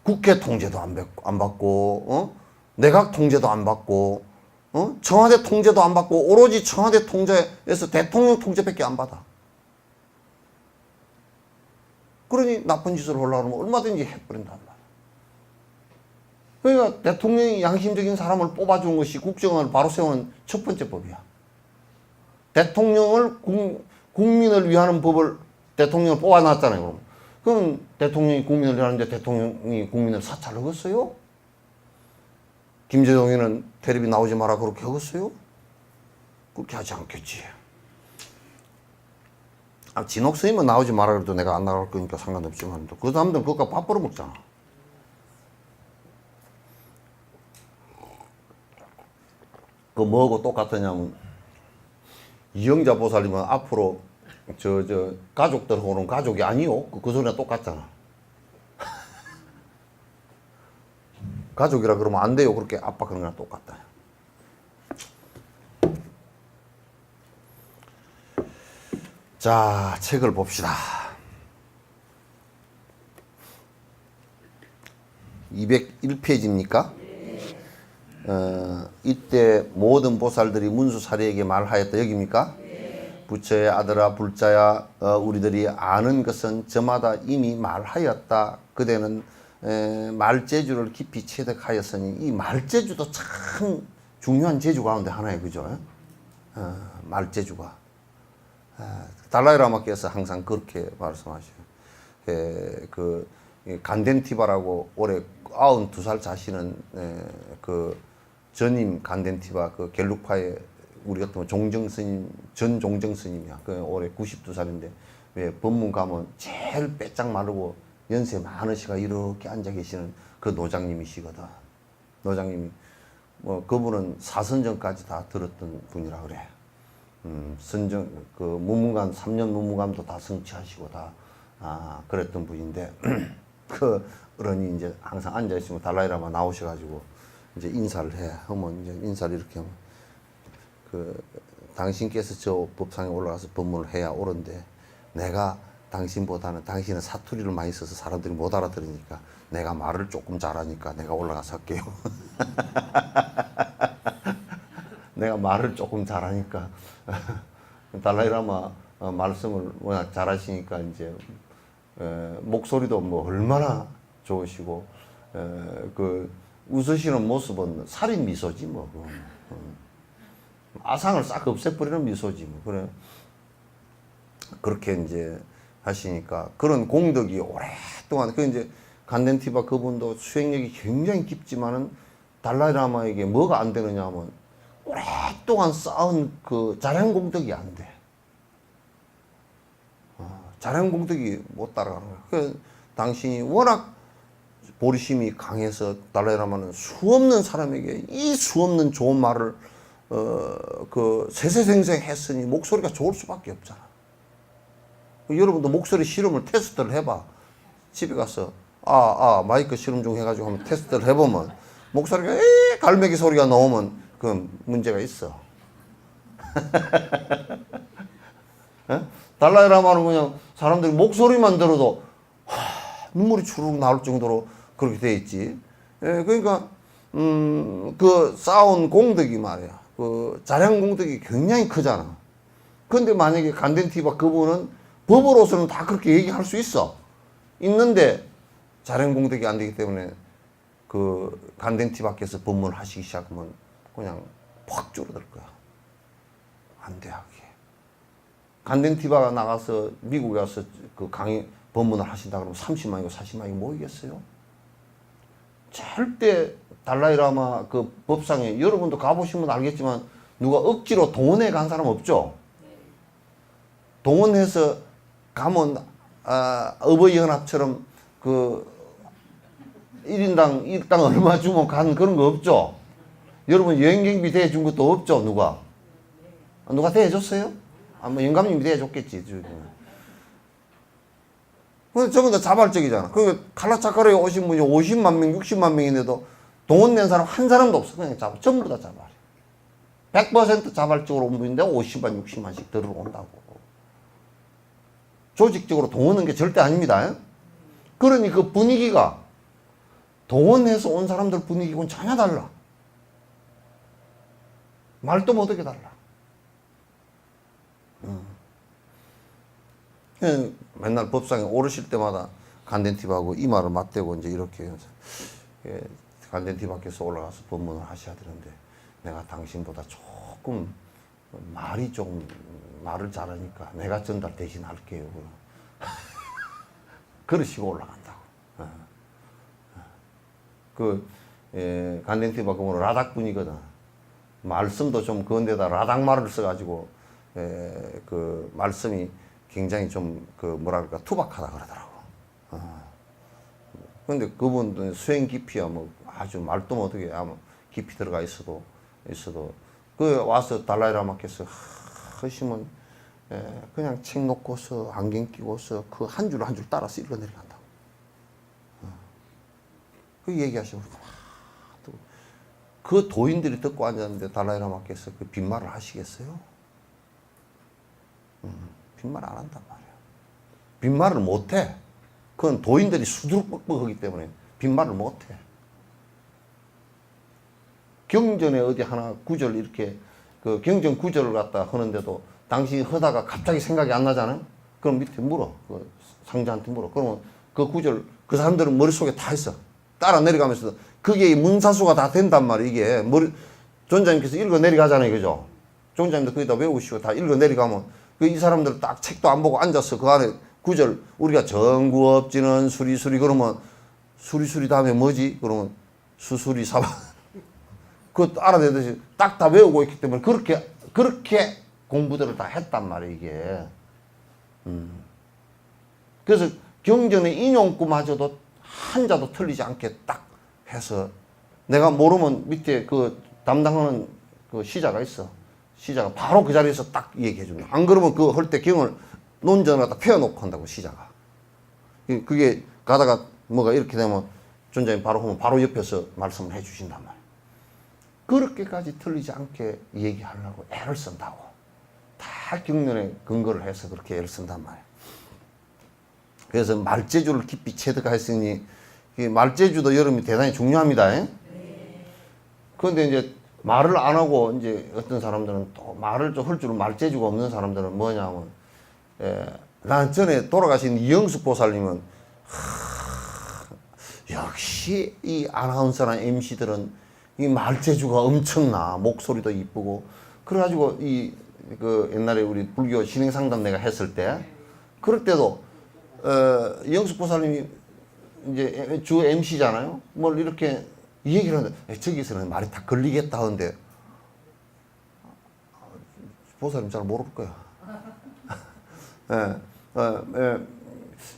국회 통제도 안 받고, 내각 통제도 안 받고, 청와대 통제도 안 받고, 오로지 청와대 통제에서 대통령 통제밖에 안 받아. 그러니 나쁜 짓을 하려고 하면 얼마든지 해버린단 말이야. 그러니까 대통령이 양심적인 사람을 뽑아준 것이 국정원을 바로 세우는 첫 번째 법이야. 대통령을, 국민을 위하는 법을 대통령을 뽑아놨잖아요. 그럼 대통령이 국민을 위하는데 대통령이 국민을 사찰하겠어요? 김재동이는 텔레비 나오지 마라 그렇게 하겠어요? 그렇게 하지 않겠지. 진옥 스님은 나오지 마라 그래도 내가 안 나갈 거니까 상관없지만, 그 사람들은 그것과 밥 벌어먹잖아. 그 뭐하고 똑같으냐면, 이영자 보살님은 앞으로 가족들하고는 가족이 아니요. 그 소리랑 똑같잖아. 가족이라 그러면 안 돼요. 그렇게 압박하는 거랑 똑같다. 자, 책을 봅시다. 201페이지입니까? 이때 모든 보살들이 문수사리에게 말하였다. 여기입니까? 부처의 아들아 불자야, 우리들이 아는 것은 저마다 이미 말하였다. 그대는 말재주를 깊이 체득하였으니, 이 말재주도 참 중요한 재주 가운데 하나예요. 그죠? 말재주가. 달라이라마께서 항상 그렇게 말씀하셔요. 그 간덴티바라고 올해 92살 자시는 그 전임 간덴티바, 그 겔룩파의 우리 같으면 종정스님, 전 종정스님이야. 그 올해 92살인데 왜 법문 가면 제일 빼짝 마르고 연세 많으시가 이렇게 앉아 계시는 그 노장님이시거든. 노장님이 그분은 사선전까지 다 들었던 분이라 그래. 선정, 그 문문관, 3년 문문관도 다 성취하시고 다, 그랬던 분인데, 그 어른이 이제 항상 앉아있으면 달라이라마 나오셔가지고, 이제 인사를 해. 하면 이제 인사를 이렇게 하면, 당신께서 저 법상에 올라가서 법문을 해야 옳은데, 내가 당신보다는, 당신은 사투리를 많이 써서 사람들이 못 알아들으니까, 내가 말을 조금 잘하니까 내가 올라가서 할게요. 내가 말을 조금 잘하니까 달라이라마 말씀을 워낙 잘하시니까 이제 목소리도 뭐 얼마나 좋으시고 그 웃으시는 모습은 살인 미소지 뭐 아상을 싹 없애버리는 미소지 뭐. 그래 그렇게 이제 하시니까 그런 공덕이 오랫동안 그 이제 간덴티바 그분도 수행력이 굉장히 깊지만은 달라이라마에게 뭐가 안 되느냐 하면 오랫동안 쌓은 그 자량 공덕이 안 돼. 자량 공덕이 못 따라가는 거야. 그 당신이 워낙 보리심이 강해서 달라이라마는 수없는 사람에게 이 수없는 좋은 말을 그 세세생생 했으니 목소리가 좋을 수밖에 없잖아. 여러분도 목소리 실험을 테스트를 해봐. 집에 가서 마이크 실험 중 해가지고 한번 테스트를 해보면 목소리가 갈매기 소리가 나오면 그 문제가 있어. 달라이라마는 그냥 사람들이 목소리만 들어도 눈물이 주르륵 나올 정도로 그렇게 돼 있지. 그러니까 그 쌓은 공덕이 말이야. 그 자량 공덕이 굉장히 크잖아. 근데 만약에 간덴티바 그분은 법으로서는 다 그렇게 얘기할 수 있는데 자량 공덕이 안 되기 때문에 그 간덴티바께서 법문을 하시기 시작하면 그냥 확 줄어들 거야. 안 돼 하게. 간덴티바가 나가서 미국에 가서 그 강의 법문을 하신다 그러면 30만이고 40만이 모이겠어요? 절대 달라이라마 그 법상에 여러분도 가보시면 알겠지만 누가 억지로 동원해 간 사람 없죠? 동원해서 가면 어버이 연합처럼 그 1인당 일당 얼마 주면 간 그런 거 없죠? 여러분 여행 경비 대준 것도 없죠? 누가 대해줬어요? 뭐 영감님이 대해줬겠지. 근데 전부 다 자발적이잖아. 그 칼라차카르에 오신 분이 50만 명, 60만 명인데도 동원된 사람 한 사람도 없어. 그냥 전부 다 자발. 100% 자발적으로 온 분인데 50만, 60만씩 들어온다고. 조직적으로 동원한 게 절대 아닙니다. 그러니 그 분위기가 동원해서 온 사람들 분위기하고는 전혀 달라. 말도 못하게 달라. 맨날 법상에 오르실 때마다 간덴티바하고 이마를 맞대고 이제 이렇게 간덴티바께서 올라가서 법문을 하셔야 되는데 내가 당신보다 조금 말을 잘하니까 내가 전달 대신 할게요. 그러시고 올라간다고. 간덴티바 그거는 라닥분이거든. 말씀도 좀 그런데다 라닥말을 써가지고 그 말씀이 굉장히 좀 그 뭐랄까 투박하다 그러더라고. 근데 그분은 수행 깊이야 뭐 아주 말도 못하게 아마 깊이 들어가 있어도 그 와서 달라이라마께서 하시면 그냥 책 놓고서 안경 끼고서 그 한 줄 한 줄 따라서 읽어 내려간다고. 그 얘기하시고 그 도인들이 듣고 앉았는데 달라이라마께서 그 빈말을 하시겠어요? 빈말 안 한단 말이야. 빈말을 못해. 그건 도인들이 수두룩뻑뻑하기 때문에 빈말을 못해. 경전에 어디 하나 구절 이렇게 그 경전 구절을 갖다 하는데도 당신이 하다가 갑자기 생각이 안 나잖아요. 그럼 밑에 물어. 그 상자한테 물어. 그러면 그 구절 그 사람들은 머릿속에 다 있어. 따라 내려가면서 그게 문사수가 다 된단 말이야. 이게 존자님께서 읽어 내려가잖아요. 그죠? 존자님도 거기다 외우시고 다 읽어 내려가면 이 사람들 딱 책도 안 보고 앉아서 그 안에 구절 우리가 정구업지는 수리수리 그러면 수리수리 다음에 뭐지? 그러면 수수리 사바 그거 알아내듯이 딱 다 외우고 있기 때문에 그렇게 공부들을 다 했단 말이에요. 이게 그래서 경전의 인용구마저도 한자도 틀리지 않게 딱 해서 내가 모르면 밑에 그 담당하는 그 시자가 있어. 시자가 바로 그 자리에서 딱 얘기해 준다. 안 그러면 그 할 때 경을 논전을 갖다 펴놓고 한다고 시자가. 그게 가다가 뭐가 이렇게 되면 존자님 바로 하면 바로 옆에서 말씀을 해 주신단 말이야. 그렇게까지 틀리지 않게 얘기하려고 애를 쓴다고. 다 경륜에 근거를 해서 그렇게 애를 쓴단 말이야. 그래서 말재주를 깊이 체득했으니 말재주도 여러분이 대단히 중요합니다. 그런데 이제 말을 안 하고 이제 어떤 사람들은 또 말을 좀 할 줄은 말재주가 없는 사람들은 뭐냐면 난 전에 돌아가신 이영숙 보살님은 역시 이 아나운서나 MC들은 이 말재주가 엄청나. 목소리도 이쁘고 그래가지고 그 옛날에 우리 불교 신행상담 내가 했을 때 그럴 때도 이영숙 보살님이 이제 주 MC잖아요. 뭘 이렇게 이 얘기를 하는데 저기서는 말이 다 걸리겠다 하는데 보살님 잘 모를 거야.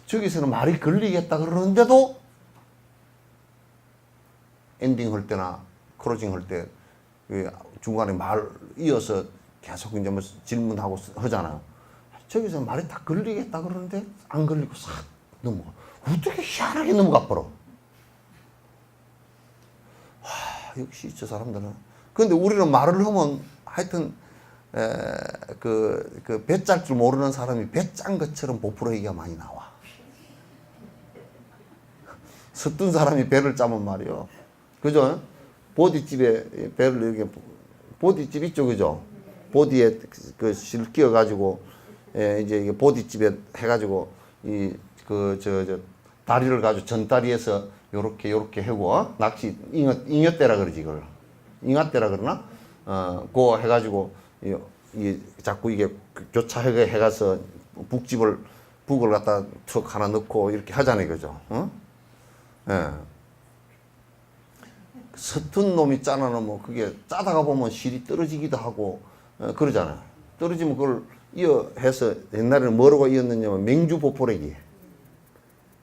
저기서는 말이 걸리겠다 그러는데도 엔딩 할 때나 클로징 할 때 중간에 말 이어서 계속 이제 뭐 질문하고 하잖아요. 저기서 말이 딱 걸리겠다 그러는데 안 걸리고 싹 넘어가. 어떻게 희한하게 넘어가 버려. 역시 저 사람들은. 근데 우리는 말을 하면 하여튼 그 배 짤 줄 모르는 사람이 배 짠 것처럼 보풀어 얘기가 많이 나와. 서툰 사람이 배를 짜면 말이요. 그죠? 보디집에 배를 이렇게 보디집 있죠, 그죠? 보디에 그 실 끼워가지고 이제 이게 보디집에 해가지고 저 다리를 가지고 전다리에서 요렇게 하고 낚시 잉여대라 그러지 이걸 잉여대라 그러나 그거 해가지고 자꾸 이게 교차하게 해가서 북을 갖다 툭 하나 넣고 이렇게 하잖아요, 그죠? 예. 서툰 놈이 짜놔놓으면 그게 짜다가 보면 실이 떨어지기도 하고 그러잖아요. 떨어지면 그걸 이어해서 옛날에는 뭐라고 이었느냐면 맹주보포래기.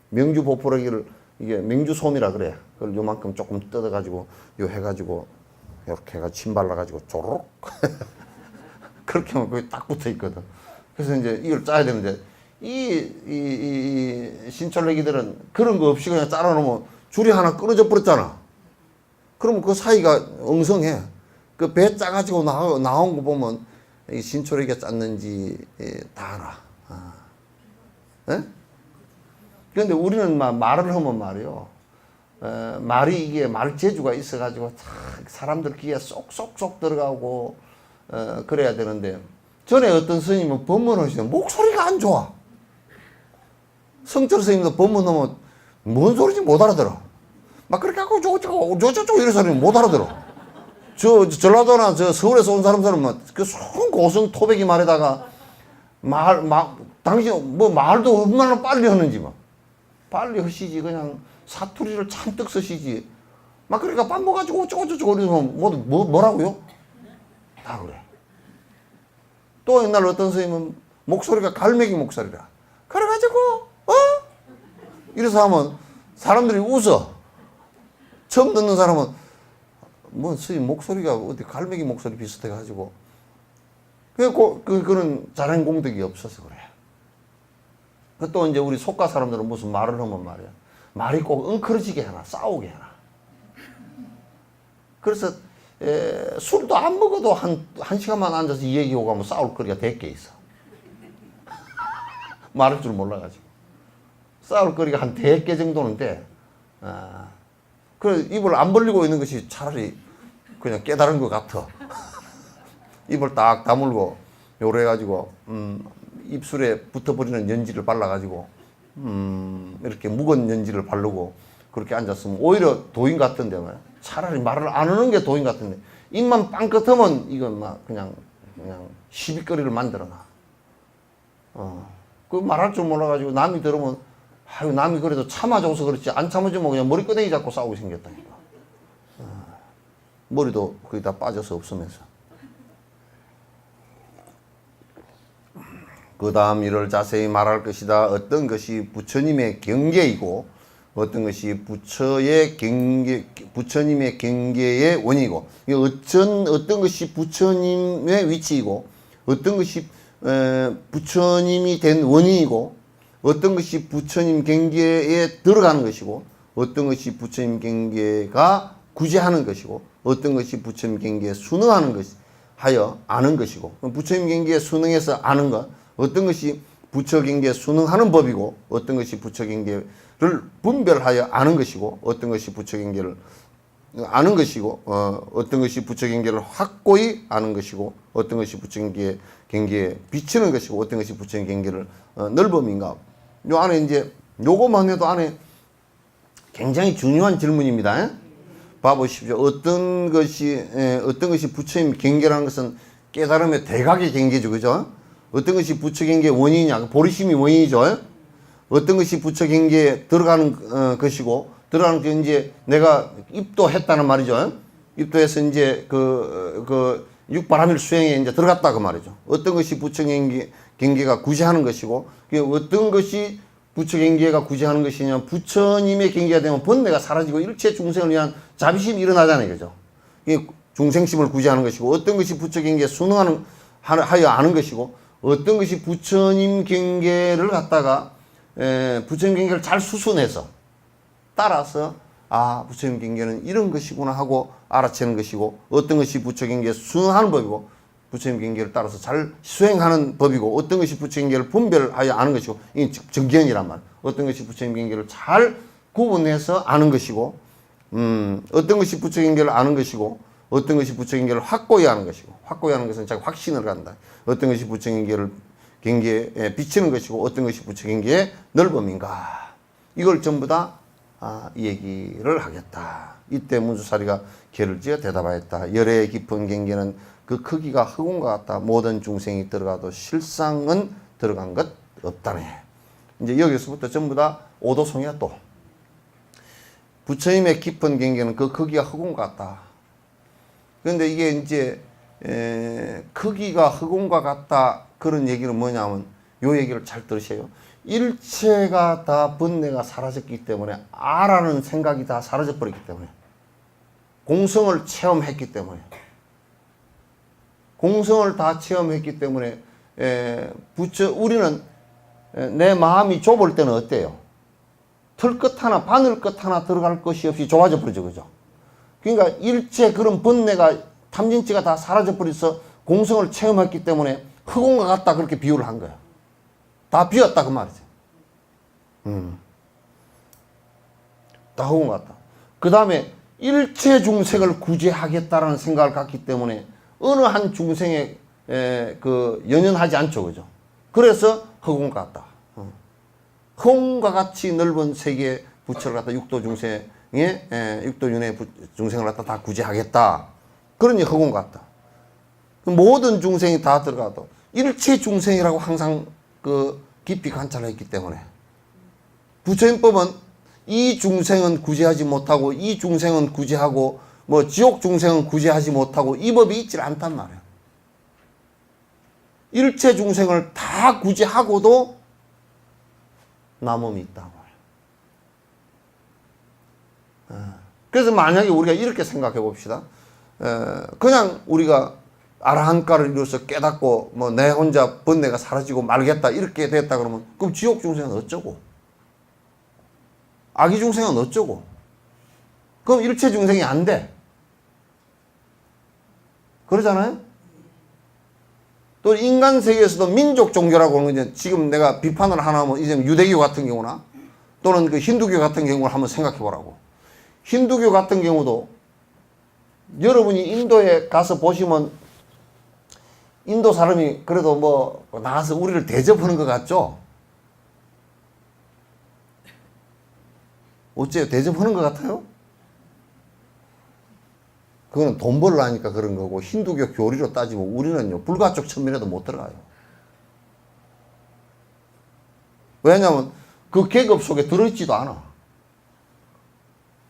맹주보포래기를 이게 맹주솜이라 그래. 그걸 요만큼 조금 뜯어가지고 요 해가지고 이렇게 해가지고 침 발라가지고 쪼록 그렇게 하면 거기 딱 붙어 있거든. 그래서 이제 이걸 짜야 되는데 이 신철내기들은 그런 거 없이 그냥 짜놔놓으면 줄이 하나 끊어져 버렸잖아. 그러면 그 사이가 엉성해. 그 배 짜가지고 나온 거 보면 이 신철내기가 짰는지 다 알아. 예? 그런데 우리는 말을 하면 말이요. 말이 이게 말 재주가 있어가지고 사람들 귀에 쏙쏙쏙 들어가고 그래야 되는데 전에 어떤 스님은 법문하시는 목소리가 안 좋아. 성철 스님도 법문하면 뭔 소리인지 못 알아들어. 막 그렇게 하고 저쩌고 이런 소리는 못 알아들어. 전라도나 서울에서 온 사람들은 그 손 고성 토백이 말에다가 당신 뭐 말도 얼마나 빨리 하는지 빨리 하시지 그냥 사투리를 잔뜩 쓰시지. 막 그러니까 밥 먹어가지고 어쩌고 이러면 뭐라고요? 다 그래. 또 옛날 어떤 선생님은 목소리가 갈매기 목소리라. 그래가지고 이래서 하면 사람들이 웃어. 처음 듣는 사람은 뭐 선생님 목소리가 어디 갈매기 목소리 비슷해가지고 그런 자랑 공덕이 없어서 그래. 또 이제 우리 속가 사람들은 무슨 말을 하면 말이야. 말이 꼭 엉클어지게 하나 싸우게 하나. 그래서 술도 안 먹어도 한 시간만 앉아서 이 얘기하고 하면 싸울 거리가 100개 있어. 말할 줄 몰라가지고. 싸울 거리가 한 100개 정도는 돼. 그래, 입을 안 벌리고 있는 것이 차라리 그냥 깨달은 것 같아. 입을 딱 다물고, 요래 해가지고, 입술에 붙어버리는 연지를 발라가지고, 이렇게 묵은 연지를 바르고, 그렇게 앉았으면 오히려 도인 같은데 말이야. 차라리 말을 안 하는 게 도인 같은데 입만 빵긋하면 이건 막 그냥 시비거리를 만들어놔. 그 말할 줄 몰라가지고 남이 들으면 아유 남이 그래도 참아줘서 그렇지 안 참아주면 그냥 머리끄댕이 잡고 싸우게 생겼다니까. 머리도 거의 다 빠져서 없으면서. 그 다음 이를 자세히 말할 것이다. 어떤 것이 부처님의 경계이고 어떤 것이 부처님의 경계의 원이고, 어떤 것이 부처님의 위치이고, 어떤 것이 부처님이 된 원인이고, 어떤 것이 부처님 경계에 들어가는 것이고, 어떤 것이 부처님 경계가 구제하는 것이고, 어떤 것이 부처님 경계에 순응하는 것이 하여 아는 것이고, 부처님 경계에 순응해서 아는 것, 어떤 것이 부처 경계에 순응하는 법이고, 어떤 것이 부처 경계를 분별하여 아는 것이고, 어떤 것이 부처 경계를 아는 것이고, 어떤 것이 부처 경계를 확고히 아는 것이고, 어떤 것이 부처 경계에 비치는 것이고, 어떤 것이 부처 경계를 넓음인가. 요 안에 이제 요거만 해도 안에 굉장히 중요한 질문입니다. 봐보십시오. 어떤 것이 부처님 경계라는 것은 깨달음의 대각의 경계죠, 그죠? 어떤 것이 부처 경계의 원인이냐, 보리심이 원인이죠. 어떤 것이 부처 경계에 들어가는 것이고, 들어가는 게 이제 내가 입도했다는 말이죠. 입도해서 이제 육바라밀 수행에 이제 들어갔다 그 말이죠. 어떤 것이 부처 경계가 구제하는 것이고, 어떤 것이 부처 경계가 구제하는 것이냐, 부처님의 경계가 되면 번뇌가 사라지고 일체 중생을 위한 자비심이 일어나잖아요. 그죠? 이게 중생심을 구제하는 것이고, 어떤 것이 부처 경계에 순응하는, 하여 아는 것이고, 어떤 것이 부처님 경계를 갖다가, 부처님 경계를 잘 수순해서, 따라서, 아, 부처님 경계는 이런 것이구나 하고 알아채는 것이고, 어떤 것이 부처 경계에 순응하는 법이고, 부처님 경계를 따라서 잘 수행하는 법이고, 어떤 것이 부처 경계를 분별하여 아는 것이고, 이 정견이란 말. 어떤 것이 부처님 경계를 잘 구분해서 아는 것이고, 어떤 것이 부처 경계를 아는 것이고, 어떤 것이 부처 경계를 확고히 하는 것이고, 확고히 하는 것은 자기 확신을 갖는다. 어떤 것이 부처 경계에 비치는 것이고, 어떤 것이 부처 경계의 넓음인가. 이걸 전부 다 얘기를 하겠다. 이때 문수사리가 개를 지어 대답하였다. 열의 깊은 경계는 그 크기가 흑운과 같다. 모든 중생이 들어가도 실상은 들어간 것 없다네. 이제 여기서부터 전부 다 오도송이야 또. 부처님의 깊은 경계는 그 크기가 흑운과 같다. 그런데 이게 이제 크기가 흑운과 같다 그런 얘기는 뭐냐면 요 얘기를 잘 들으세요. 일체가 다 번뇌가 사라졌기 때문에 아라는 생각이 다 사라져 버렸기 때문에 공성을 체험했기 때문에 공성을 다 체험했기 때문에 우리는 내 마음이 좁을 때는 어때요? 털끝 하나 바늘끝 하나 들어갈 것이 없이 좁아져 버리죠. 그죠? 그러니까 일체 그런 번뇌가 탐진치가 다 사라져 버려서 공성을 체험했기 때문에 흑운과 같다 그렇게 비유를 한 거야. 다 비었다 그 말이죠. 다 흑운과 같다. 그 다음에 일체 중생을 구제하겠다라는 생각을 갖기 때문에 어느 한 중생에 연연하지 않죠. 그죠? 그래서 흑운과 같다. 흑운과 같이 넓은 세계의 부처를 갖다 육도 윤회 중생을 갖다 다 구제하겠다. 그러니 흑운과 같다. 모든 중생이 다 들어가도 일체 중생이라고 항상 깊이 관찰했기 때문에 부처님법은 이 중생은 구제하지 못하고 이 중생은 구제하고 뭐 지옥 중생은 구제하지 못하고 이 법이 있질 않단 말이에요. 일체 중생을 다 구제하고도 남음이 있단 말이에요. 그래서 만약에 우리가 이렇게 생각해 봅시다. 그냥 우리가 아라한가를 이루어서 깨닫고 뭐 내 혼자 번뇌가 사라지고 말겠다 이렇게 됐다 그러면 그럼 지옥 중생은 어쩌고 악의 중생은 어쩌고 그럼 일체 중생이 안 돼. 그러잖아요. 또 인간 세계에서도 민족 종교라고 하는 건 지금 내가 비판을 하나 하면 이제 유대교 같은 경우나 또는 그 힌두교 같은 경우를 한번 생각해 보라고. 힌두교 같은 경우도 여러분이 인도에 가서 보시면 인도 사람이 그래도 뭐 나가서 우리를 대접하는 것 같죠? 어째요? 대접하는 것 같아요? 그거는 돈 벌려니까 그런 거고 힌두교 교리로 따지면 우리는요 불가촉 천민에도 못 들어가요. 왜냐하면 그 계급 속에 들어있지도 않아.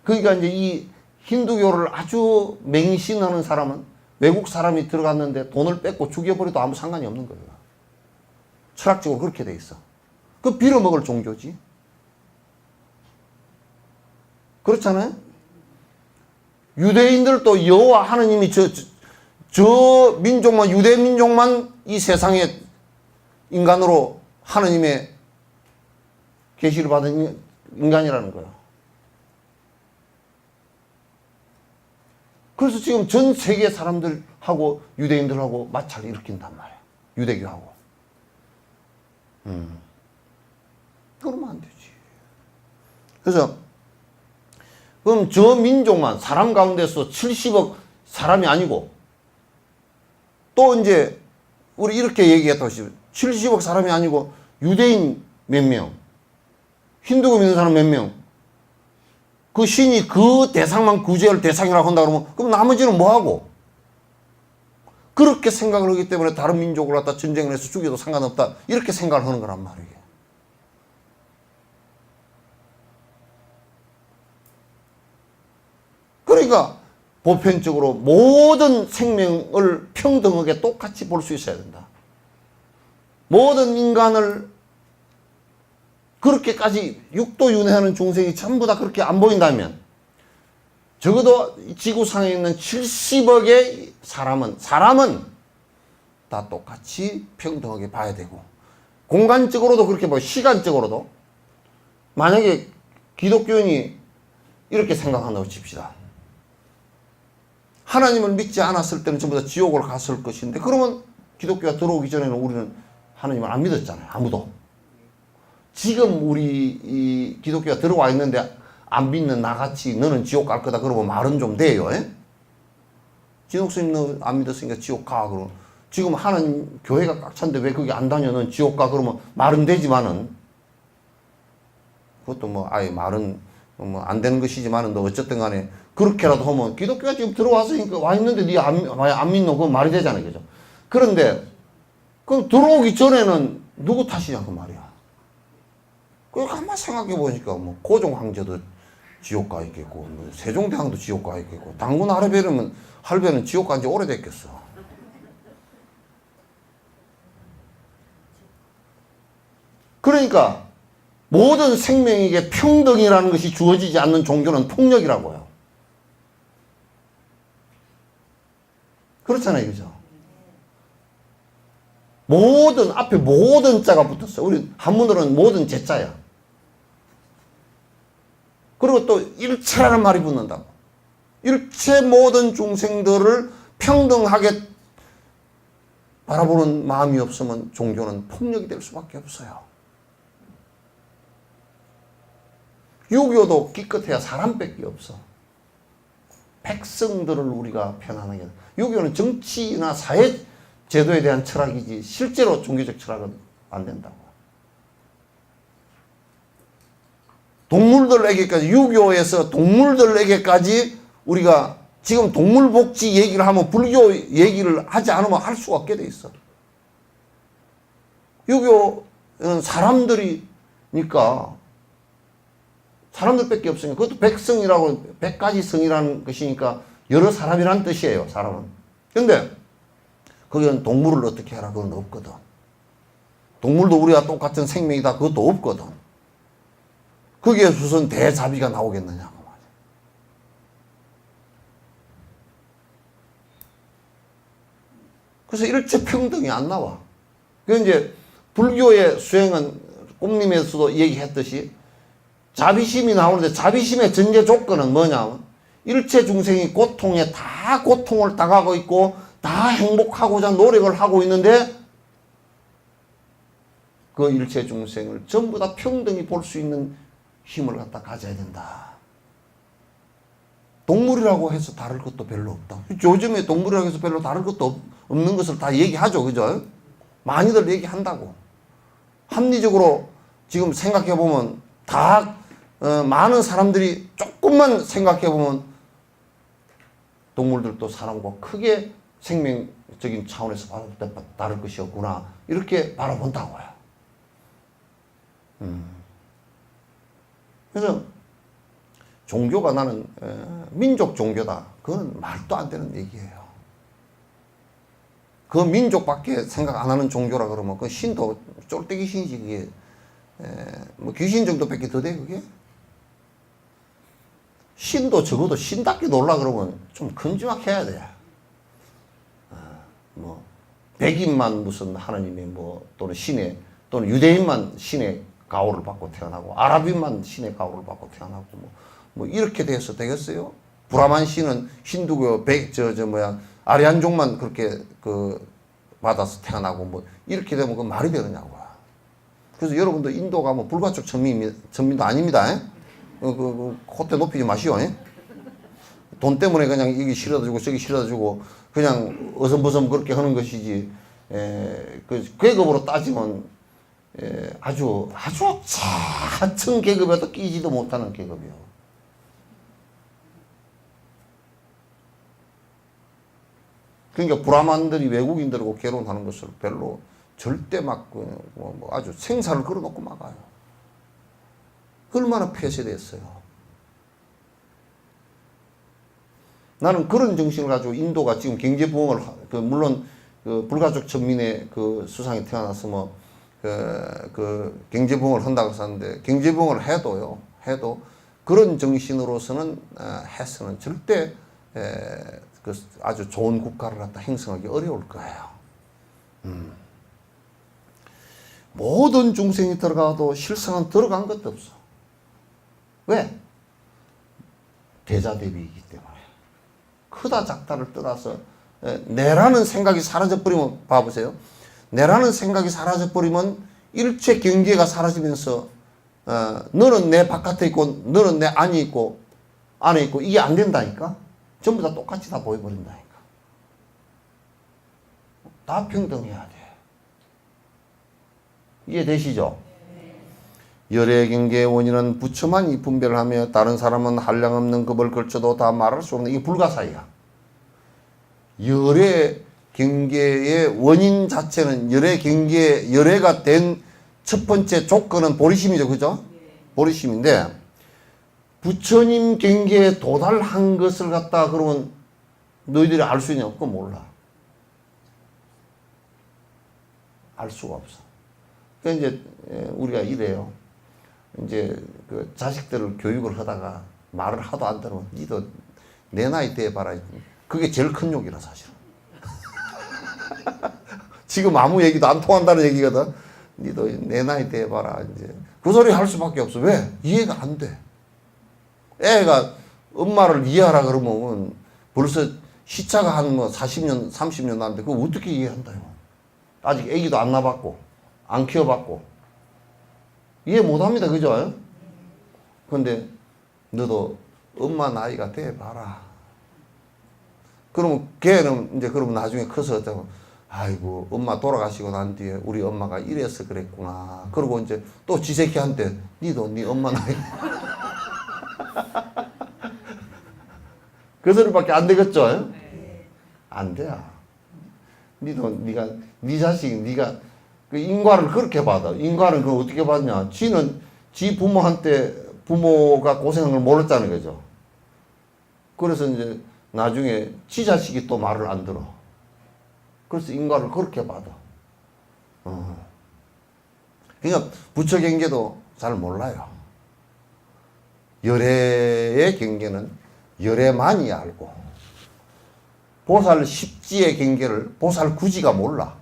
그러니까 이제 이 힌두교를 아주 맹신하는 사람은 외국 사람이 들어갔는데 돈을 뺏고 죽여버려도 아무 상관이 없는 거예요. 철학적으로 그렇게 돼 있어. 그 빌어먹을 종교지. 그렇잖아요? 유대인들도 여호와 하느님이 저 민족만 유대 민족만 이 세상에 인간으로 하느님의 계시를 받은 인간이라는 거예요. 그래서 지금 전 세계 사람들하고 유대인들하고 마찰을 일으킨단 말이에요. 유대교하고. 그러면 안 되지. 그래서 그럼 저 민족만 사람 가운데서 70억 사람이 아니고 또 이제 우리 이렇게 얘기했다 하시죠. 70억 사람이 아니고 유대인 몇 명, 힌두교 믿는 사람 몇 명, 그 신이 그 대상만 구제할 대상이라고 한다 그러면 그럼 나머지는 뭐하고? 그렇게 생각을 하기 때문에 다른 민족을 갖다 전쟁을 해서 죽여도 상관없다 이렇게 생각을 하는 거란 말이에요. 그러니까 보편적으로 모든 생명을 평등하게 똑같이 볼 수 있어야 된다. 모든 인간을 그렇게까지 육도윤회하는 중생이 전부 다 그렇게 안 보인다면 적어도 지구상에 있는 70억의 사람은 다 똑같이 평등하게 봐야 되고 공간적으로도 그렇게 보고 시간적으로도 만약에 기독교인이 이렇게 생각한다고 칩시다. 하나님을 믿지 않았을 때는 전부 다 지옥으로 갔을 것인데 그러면 기독교가 들어오기 전에는 우리는 하나님을 안 믿었잖아요. 아무도. 지금 우리 이 기독교가 들어와 있는데 안 믿는 나같이 너는 지옥 갈 거다 그러면 말은 좀 돼요. 진옥스님 너 안 믿었으니까 지옥 가 그러면 지금 하는 교회가 꽉 찼는데 왜 거기 안 다녀? 넌 지옥 가 그러면 말은 되지만은 그것도 뭐 아예 말은 뭐 안 되는 것이지만은 너 어쨌든 간에 그렇게라도 하면 기독교가 지금 들어왔으니까 와 있는데 니 안 믿노? 그건 말이 되잖아요. 그죠? 그런데 그럼 들어오기 전에는 누구 탓이냐 그 말이야. 그 가만 생각해 보니까 뭐 고종 황제도 지옥 가 있겠고 뭐 세종대왕도 지옥 가 있겠고 당군 할배는 지옥 간 지 오래됐겠어. 그러니까 모든 생명에게 평등이라는 것이 주어지지 않는 종교는 폭력이라고요. 그렇잖아요. 그죠? 앞에 모든 자가 붙었어요. 우리 한문으로는 모든 제자야. 그리고 또 일체라는 말이 붙는다고. 일체 모든 중생들을 평등하게 바라보는 마음이 없으면 종교는 폭력이 될 수밖에 없어요. 유교도 기껏해야 사람밖에 없어. 백성들을 우리가 편안하게. 유교는 정치나 사회 제도에 대한 철학이지 실제로 종교적 철학은 안 된다고. 동물들에게까지 유교에서 동물들에게까지 우리가 지금 동물복지 얘기를 하면 불교 얘기를 하지 않으면 할 수가 없게 돼 있어. 유교는 사람들이니까 사람들밖에 없으니까 그것도 백성이라고 100가지 성이라는 것이니까 여러 사람이라는 뜻이에요. 사람은. 근데 거기는 동물을 어떻게 해라 그건 없거든. 동물도 우리와 똑같은 생명이다 그것도 없거든. 거기에 무슨 대자비가 나오겠느냐고 말이야. 그래서 일체 평등이 안 나와. 그 이제 불교의 수행은 꿈님에서도 얘기했듯이 자비심이 나오는데 자비심의 전제 조건은 뭐냐면 일체 중생이 고통에 다 고통을 당하고 있고 다 행복하고자 노력을 하고 있는데 그 일체 중생을 전부 다 평등히 볼 수 있는 힘을 갖다 가져야 된다. 동물이라고 해서 다를 것도 별로 없다. 요즘에 동물이라고 해서 별로 다를 것도 없는 것을 다 얘기하죠. 그죠? 많이들 얘기한다고. 합리적으로 지금 생각해보면 다 많은 사람들이 조금만 생각해보면 동물들도 사람과 크게 생명적인 차원에서 다를 것이 없구나. 이렇게 바라본다고요. 그래서 종교가 나는 민족 종교다. 그건 말도 안 되는 얘기예요. 그 민족밖에 생각 안 하는 종교라 그러면 그 신도 쫄대기 신이지 그게 뭐 귀신 정도밖에 더 돼 그게? 신도 적어도 신답게 놀라 그러면 좀 큼지막해야 돼. 뭐 백인만 무슨 하나님의 뭐 또는 신의 또는 유대인만 신의 가호를 받고 태어나고 아랍인만 신의 가호를 받고 태어나고 뭐 이렇게 돼서 되겠어요? 브라만 신은 힌두교 아리안족만 그렇게 받아서 태어나고 뭐 이렇게 되면 그 말이 되느냐고요. 그래서 여러분들 인도 가면 불가촉 천민도 아닙니다. 콧대 높이지 마시오. 돈 때문에 그냥 여기 실어다 주고 저기 실어다 주고 그냥 어섬버섬 그렇게 하는 것이지 그 계급으로 따지면 아주 하층 계급에도 끼지도 못하는 계급이요. 그러니까 브라만들이 외국인들하고 결혼하는 것을 별로 절대 뭐 아주 생사를 걸어놓고 막아요. 얼마나 폐쇄됐어요. 나는 그런 정신을 가지고 인도가 지금 경제 부흥을 물론 불가촉 천민의 그 수상이 태어났으면 그 경제부흥을 한다고 했었는데 경제부흥을 해도 그런 정신으로서는 해서는 절대 그 아주 좋은 국가를 갖다 형성하기 어려울 거예요. 모든 중생이 들어가도 실상은 들어간 것도 없어. 왜? 대자대비이기 때문에. 크다 작다를 떠나서 내라는 생각이 사라져버리면 봐보세요. 내라는 생각이 사라져버리면 일체 경계가 사라지면서 너는 내 바깥에 있고 너는 내 안에 있고 안에 있고 이게 안 된다니까. 전부 다 똑같이 다 보여버린다니까. 다 평등해야 돼. 이해되시죠? 열의 경계의 원인은 부처만이 분별을 하며 다른 사람은 한량없는 급을 걸쳐도 다 말할 수 없는 이게 불가사의야. 열의 경계의 원인 자체는 열의 경계 열애가 된 첫 번째 조건은 보리심이죠. 그죠? 보리심인데 부처님 경계에 도달한 것을 갖다 그러면 너희들이 알 수 있냐? 그건 몰라. 알 수가 없어. 그러니까 이제 우리가 이래요. 이제 그 자식들을 교육을 하다가 말을 하도 안 들으면 니도 내 나이 때 봐라. 그게 제일 큰 욕이라 사실은. 지금 아무 얘기도 안 통한다는 얘기거든. 니도 내 나이 때 봐라. 이제 그 소리 할 수밖에 없어. 왜? 이해가 안 돼. 애가 엄마를 이해하라 그러면 벌써 시차가 한 뭐 40년, 30년 나는데 그거 어떻게 이해한다, 이거. 아직 애기도 안 낳아봤고, 안 키워봤고. 이해 못 합니다. 그죠? 근데 너도 엄마 나이가 돼봐라. 그러면 걔는 이제 그러면 나중에 커서 아이고 엄마 돌아가시고 난 뒤에 우리 엄마가 이래서 그랬구나. 그러고 이제 또 지새끼한테 니도 니 엄마 나이 그 소리밖에 안 되겠죠? 안 돼요. 니도 니가 니 자식 니가 그 인과를 그렇게 받아. 인과는 그걸 어떻게 받냐? 지는 지 부모한테 부모가 고생한 걸 몰랐다는 거죠. 그래서 이제 나중에 지 자식이 또 말을 안 들어. 그래서 인과를 그렇게 받아. 그러니까 부처 경계도 잘 몰라요. 열애의 경계는 열애만이 알고 보살 십지의 경계를 보살 구지가 몰라.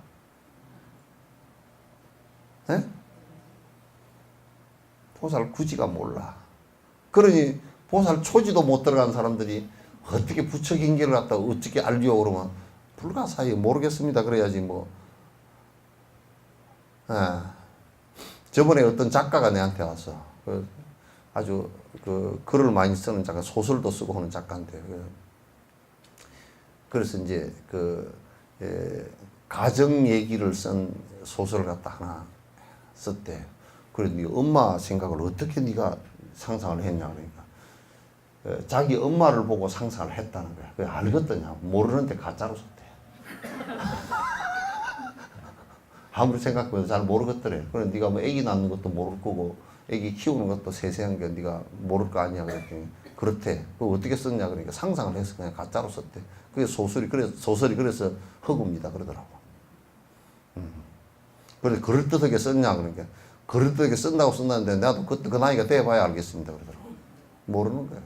네? 보살 구지가 몰라. 그러니 보살 초지도 못 들어간 사람들이 어떻게 부처 경계를 갖다 어떻게 알려 그러면 불가사의 모르겠습니다. 그래야지 뭐. 저번에 어떤 작가가 내한테 와서 아주 그 글을 많이 쓰는 작가, 소설도 쓰고 하는 작가인데 그래서 이제 가정 얘기를 쓴 소설을 갖다 하나 썼대. 그래서 네 엄마 생각을 어떻게 네가 상상을 했냐 그러니까 자기 엄마를 보고 상상을 했다는 거야. 그래 알겠더냐? 모르는데 가짜로 썼대. 아무리 생각해도 잘 모르겠더래. 그래 네가 뭐 애기 낳는 것도 모를 거고 애기 키우는 것도 세세한 게 네가 모를 거 아니야 그랬더니 그렇대. 그거 어떻게 썼냐 그러니까 상상을 해서 그냥 가짜로 썼대. 그게 소설이 그래서 허구입니다 그러더라고. 그래서 그럴듯하게 썼냐 그러니까 그럴듯하게 쓴다고 썼는데 나도 그 나이가 돼봐야 알겠습니다 그러더라고. 모르는 거야.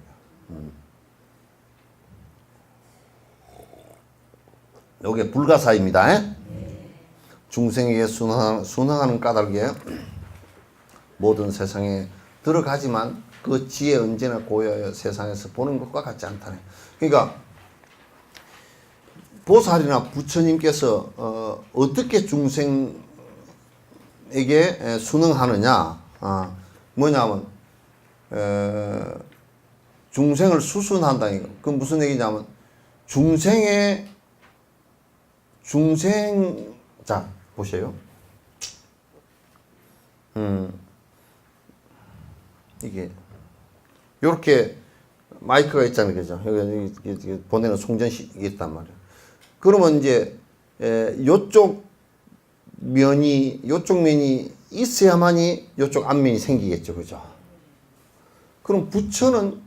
요게 불가사입니다. 중생에게 순응하는 까닭에 모든 세상에 들어가지만 그 지혜 언제나 고여야 세상에서 보는 것과 같지 않다네. 그러니까 보살이나 부처님께서 어떻게 중생에게 순응하느냐 뭐냐면 중생을 수순한다. 그 무슨 얘기냐면 자 보세요. 이게 요렇게 마이크가 있잖아요, 그죠? 여기 보내는 송전식이 있단 말이에요. 그러면 이제 요쪽 면이 있어야만이 요쪽 앞면이 생기겠죠, 그죠? 그럼 부처는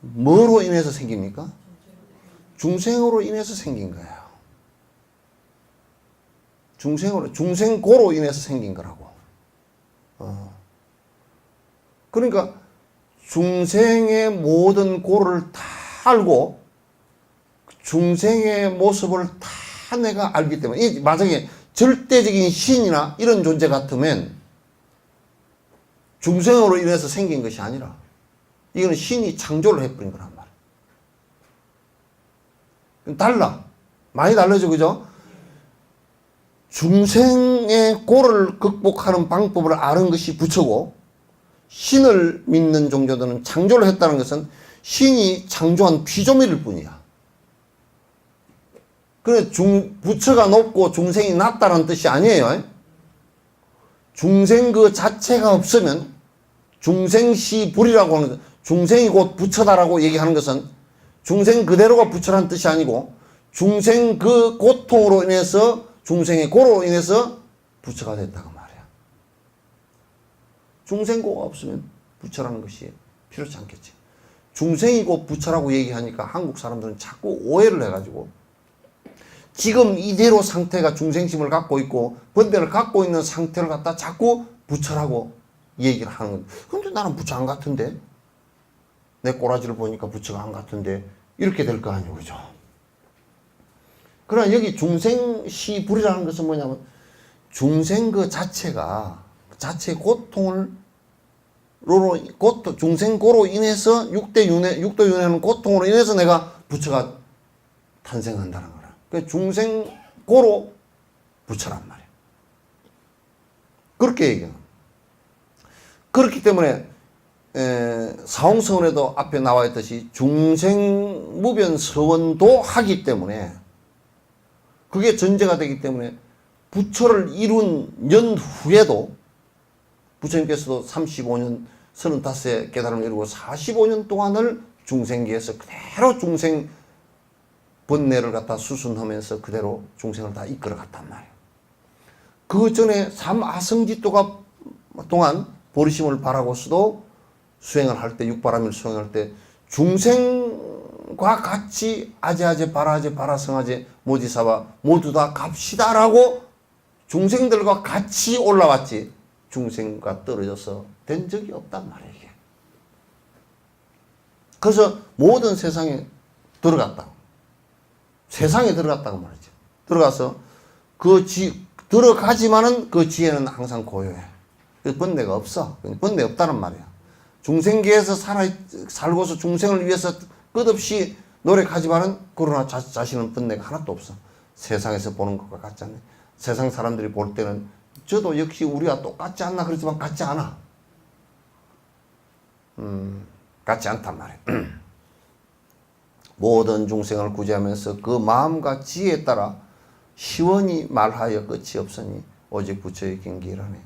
뭐로 인해서 생깁니까? 중생으로 인해서 생긴 거예요. 중생고로 인해서 생긴 거라고. 그러니까 중생의 모든 고를 다 알고 중생의 모습을 다 내가 알기 때문에 이 만약에 절대적인 신이나 이런 존재 같으면 중생으로 인해서 생긴 것이 아니라 이거는 신이 창조를 해버린 거란 말이야. 달라. 많이 달라져, 그죠? 중생의 고를 극복하는 방법을 아는 것이 부처고 신을 믿는 종교들은 창조를 했다는 것은 신이 창조한 피조물일 뿐이야. 그래, 부처가 높고 중생이 낮다는 뜻이 아니에요. 중생 그 자체가 없으면 중생시불이라고 하는 것, 중생이 곧 부처다라고 얘기하는 것은 중생 그대로가 부처라는 뜻이 아니고 중생 그 고통으로 인해서 중생의 고로 인해서 부처가 됐다고 말이야. 중생고가 없으면 부처라는 것이 필요치 않겠지. 중생이 곧 부처라고 얘기하니까 한국 사람들은 자꾸 오해를 해가지고 지금 이대로 상태가 중생심을 갖고 있고 번뇌를 갖고 있는 상태를 갖다 자꾸 부처라고 얘기를 하는 거야. 근데 나는 부처 안 같은데? 내 꼬라지를 보니까 부처가 안 같은데? 이렇게 될 거 아니에요, 그죠? 그러나 여기 중생시불이라는 것은 뭐냐면 중생 그 자체가 자체의 중생고로 인해서 육도윤회는 고통으로 인해서 내가 부처가 탄생한다는 거라. 그러니까 중생고로 부처란 말이야. 그렇게 얘기해요. 그렇기 때문에 사홍서원에도 앞에 나와 있듯이 중생무변서원도 하기 때문에 그게 전제가 되기 때문에 부처를 이룬 연후에도 부처님께서도 35년 35세 깨달음을 이루고 45년 동안을 중생계에서 그대로 중생 번뇌를 갖다 수순하면서 그대로 중생을 다 이끌어 갔단 말이에요. 그 전에 삼아성지도가 동안 보리심을 바라고서도 수행을 할 때, 육바라밀 수행할 때 중생과 같이 아제아제 바라아제 바라성아제 모지사바 모두 다 갑시다라고 중생들과 같이 올라왔지 중생과 떨어져서 된 적이 없단 말이에요. 이게. 그래서 모든 세상에 들어갔다. 세상에 들어갔다고 말이죠. 들어가서 들어가지만은 그 지혜는 항상 고요해. 그 번뇌가 없어. 번뇌 없다는 말이야. 중생계에서 살고서 중생을 위해서 끝없이 노력하지만은 그러나 자신은 번뇌가 하나도 없어. 세상에서 보는 것과 같지 않네. 세상 사람들이 볼 때는 저도 역시 우리와 똑같지 않나 그렇지만 같지 않아. 같지 않단 말이야. 모든 중생을 구제하면서 그 마음과 지혜에 따라 시원히 말하여 끝이 없으니 오직 부처의 경기라네.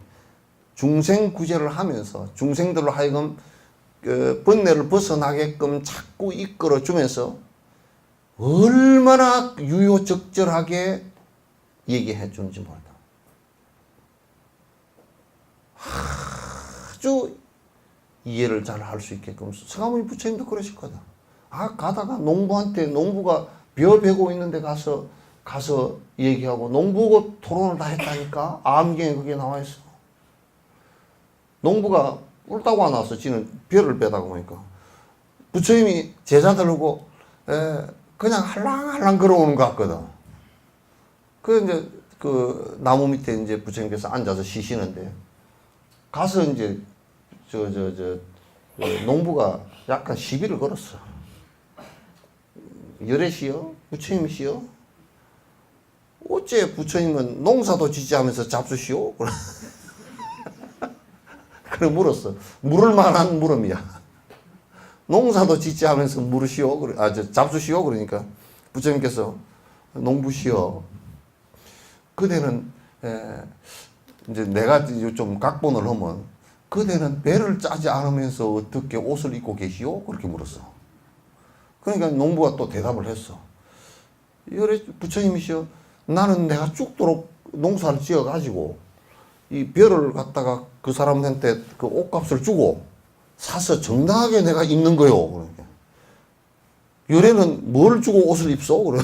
중생 구제를 하면서 중생들로 하여금 그 번뇌를 벗어나게끔 자꾸 이끌어주면서 얼마나 유효적절하게 얘기해 주는지 모른다. 아주 이해를 잘 할 수 있게끔. 서가모니 부처님도 그러실 거다. 가다가 농부가 벼 베고 있는데 가서 얘기하고 농부고 토론을 다 했다니까. 암경에 그게 나와 있어. 농부가 옳다고 안 나왔어. 지는 벼를 베다고 보니까. 부처님이 제자들하고 그냥 할랑할랑 걸어오는 것 같거든. 이제 그 나무 밑에 이제 부처님께서 앉아서 쉬시는데 가서 이제 농부가 약간 시비를 걸었어. 열애시여? 부처님이시여? 어째 부처님은 농사도 짓지 하면서 잡수시오? 그래 물었어. 물을 만한 물음이야. 농사도 짓지 하면서 물으시오? 잡수시오? 그러니까 부처님께서 농부시여. 그대는 이제 내가 좀 각본을 하면 그대는 배를 짜지 않으면서 어떻게 옷을 입고 계시오? 그렇게 물었어. 그러니까 농부가 또 대답을 했어. 열애 부처님이시여. 나는 내가 죽도록 농사를 지어가지고 이 벼를 갖다가 그 사람한테 그 옷값을 주고 사서 정당하게 내가 입는 거요. 그러니까. 열애는 뭘 주고 옷을 입소? 그래.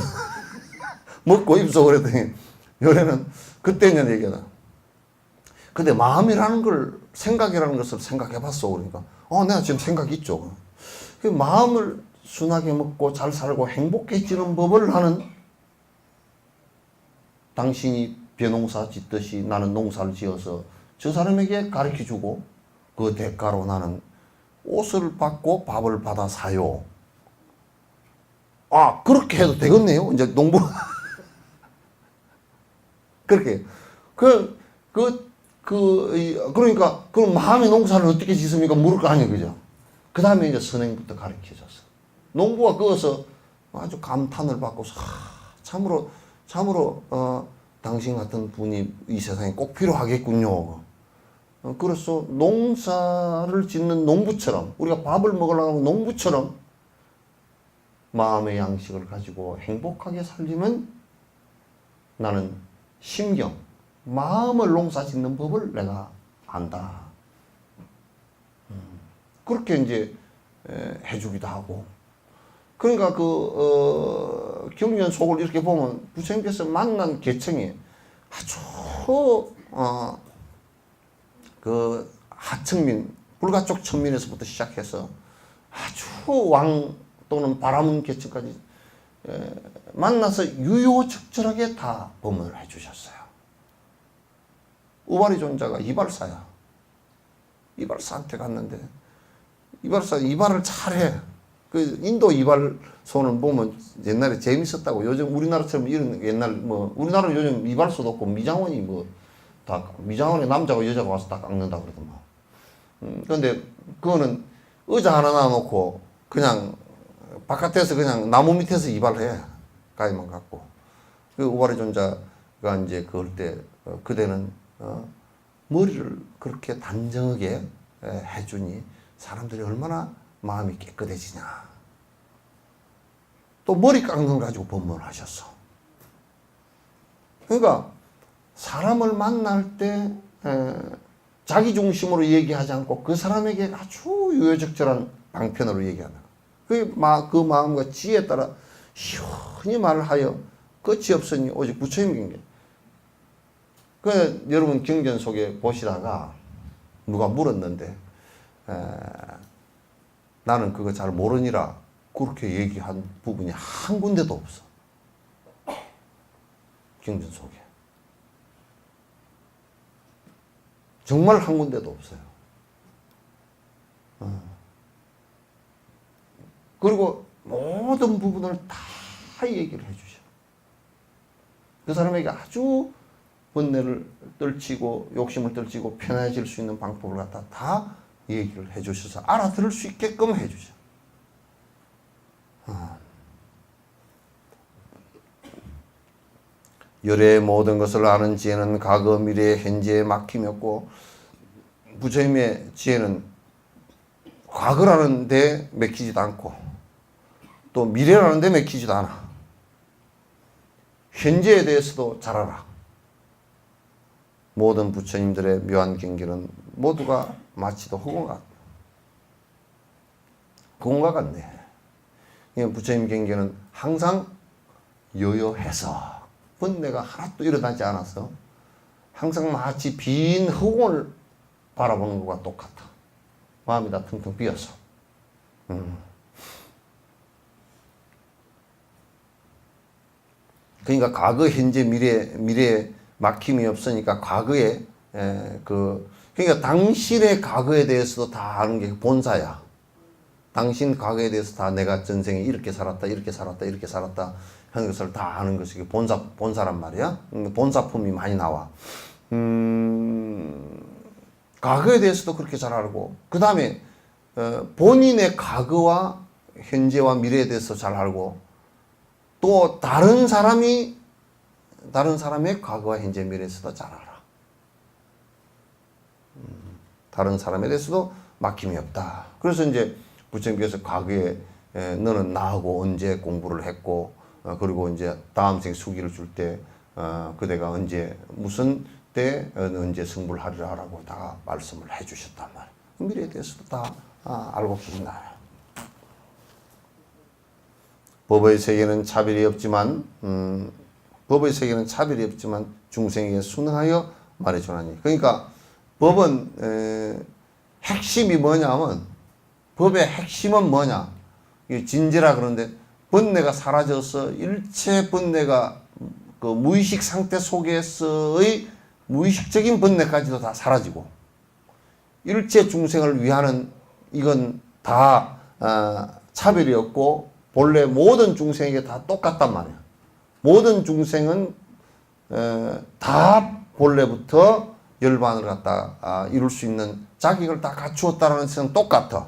먹고 입소. 그랬더니 열애는 그때 이제 얘기하다. 근데 마음이라는 걸, 생각이라는 것을 생각해 봤어. 그러니까, 내가 지금 생각 있죠. 그 마음을 순하게 먹고 잘 살고 행복해지는 법을 하는, 당신이 벼농사 짓듯이 나는 농사를 지어서 저 사람에게 가르쳐 주고 그 대가로 나는 옷을 받고 밥을 받아 사요. 그렇게 해도 되겠네요. 이제 농부. 그렇게. 그러니까, 그럼 마음의 농사를 어떻게 짓습니까? 물을 거 아니에요. 그죠? 그 다음에 이제 선행부터 가르쳐 줬어. 농부가 그것을 아주 감탄을 받고, 참으로, 당신 같은 분이 이 세상에 꼭 필요하겠군요. 그래서 농사를 짓는 농부처럼, 우리가 밥을 먹으려고 하면 농부처럼 마음의 양식을 가지고 행복하게 살려면 나는 심경, 마음을 농사 짓는 법을 내가 안다. 그렇게 이제 해주기도 하고. 그러니까 경전 속을 이렇게 보면 부처님께서 만난 계층이 아주 하층민, 불가쪽 천민에서부터 시작해서 아주 왕 또는 바라문 계층까지 만나서 유효적절하게 다 법문을 해주셨어요. 우바리 존자가 이발사야. 이발사한테 갔는데 이발을 잘해. 그 인도 이발소는 보면 옛날에 재밌었다고. 요즘 우리나라처럼 이런 옛날 우리나라는 요즘 이발소도 없고 미장원이 다 미장원에 남자고 여자가 와서 다 깎는다 그러더만. 근데 그거는 의자 하나 놔놓고 그냥 바깥에서 그냥 나무 밑에서 이발해. 가위만 갖고. 그 우바리 존자가 이제 그럴 때 그대는 머리를 그렇게 단정하게 해주니 사람들이 얼마나 마음이 깨끗해지냐. 또 머리 깎는 걸 가지고 법문을 하셨어. 그러니까 사람을 만날 때 자기 중심으로 얘기하지 않고 그 사람에게 아주 유효적절한 방편으로 얘기한다. 그 마음과 지혜에 따라 시원히 말을 하여 끝이 없으니 오직 부처님 경계. 그 여러분 경전 속에 보시다가 누가 물었는데 나는 그거 잘 모르니라 그렇게 얘기한 부분이 한 군데도 없어. 경전 속에. 정말 한 군데도 없어요. 그리고 모든 부분을 다 얘기를 해주셔. 그 사람에게 아주 번뇌를 떨치고 욕심을 떨치고 편해질 수 있는 방법을 갖다 다 얘기를 해주셔서 알아들을 수 있게끔 해주셔. 열의 모든 것을 아는 지혜는 과거, 미래, 현재에 막힘이 없고 부처님의 지혜는 과거라는 데 맥히지도 않고 또 미래라는 데 맥히지도 않아. 현재에 대해서도 잘 알아. 모든 부처님들의 묘한 경기는 모두가 마치도 허공과 같네. 부처님 경계는 항상 요요해서 번뇌가 하나도 일어나지 않아서 항상 마치 빈 허공을 바라보는 것과 똑같아. 마음이 다 텅텅 비어서. 그러니까 과거, 현재, 미래에 막힘이 없으니까 과거에 그러니까 당신의 과거에 대해서도 다 아는 게 본사야. 당신 과거에 대해서 다 내가 전생에 이렇게 살았다 하는 것을 다 아는 것이 본사란 말이야. 본사품이 많이 나와. 과거에 대해서도 그렇게 잘 알고, 그 다음에 본인의 과거와 현재와 미래에 대해서 잘 알고, 또 다른 사람의 과거와 현재 미래에서도 잘 알아. 다른 사람에 대해서도 막힘이 없다. 그래서 이제 부처님께서 과거에 너는 나하고 언제 공부를 했고, 그리고 이제 다음 생 수기를 줄 때 그대가 언제 무슨 때 언제 승부를 하리라라고 다 말씀을 해주셨단 말이에요. 미래에 대해서도 다 알고 계신다. 법의 세계는 차별이 없지만 법의 세계는 차별이 없지만 중생에게 순응하여 말해주나니. 그러니까 법은 핵심이 뭐냐면, 법의 핵심은 뭐냐, 진지라 그러는데 번뇌가 사라져서 일체 번뇌가 그 무의식 상태 속에서의 무의식적인 번뇌까지도 다 사라지고, 일체 중생을 위하는, 이건 다 차별이 없고 본래 모든 중생에게 다 똑같단 말이야. 모든 중생은 다 본래부터 열반을 갖다 이룰 수 있는 자격을 다 갖추었다라는 것은 똑같아.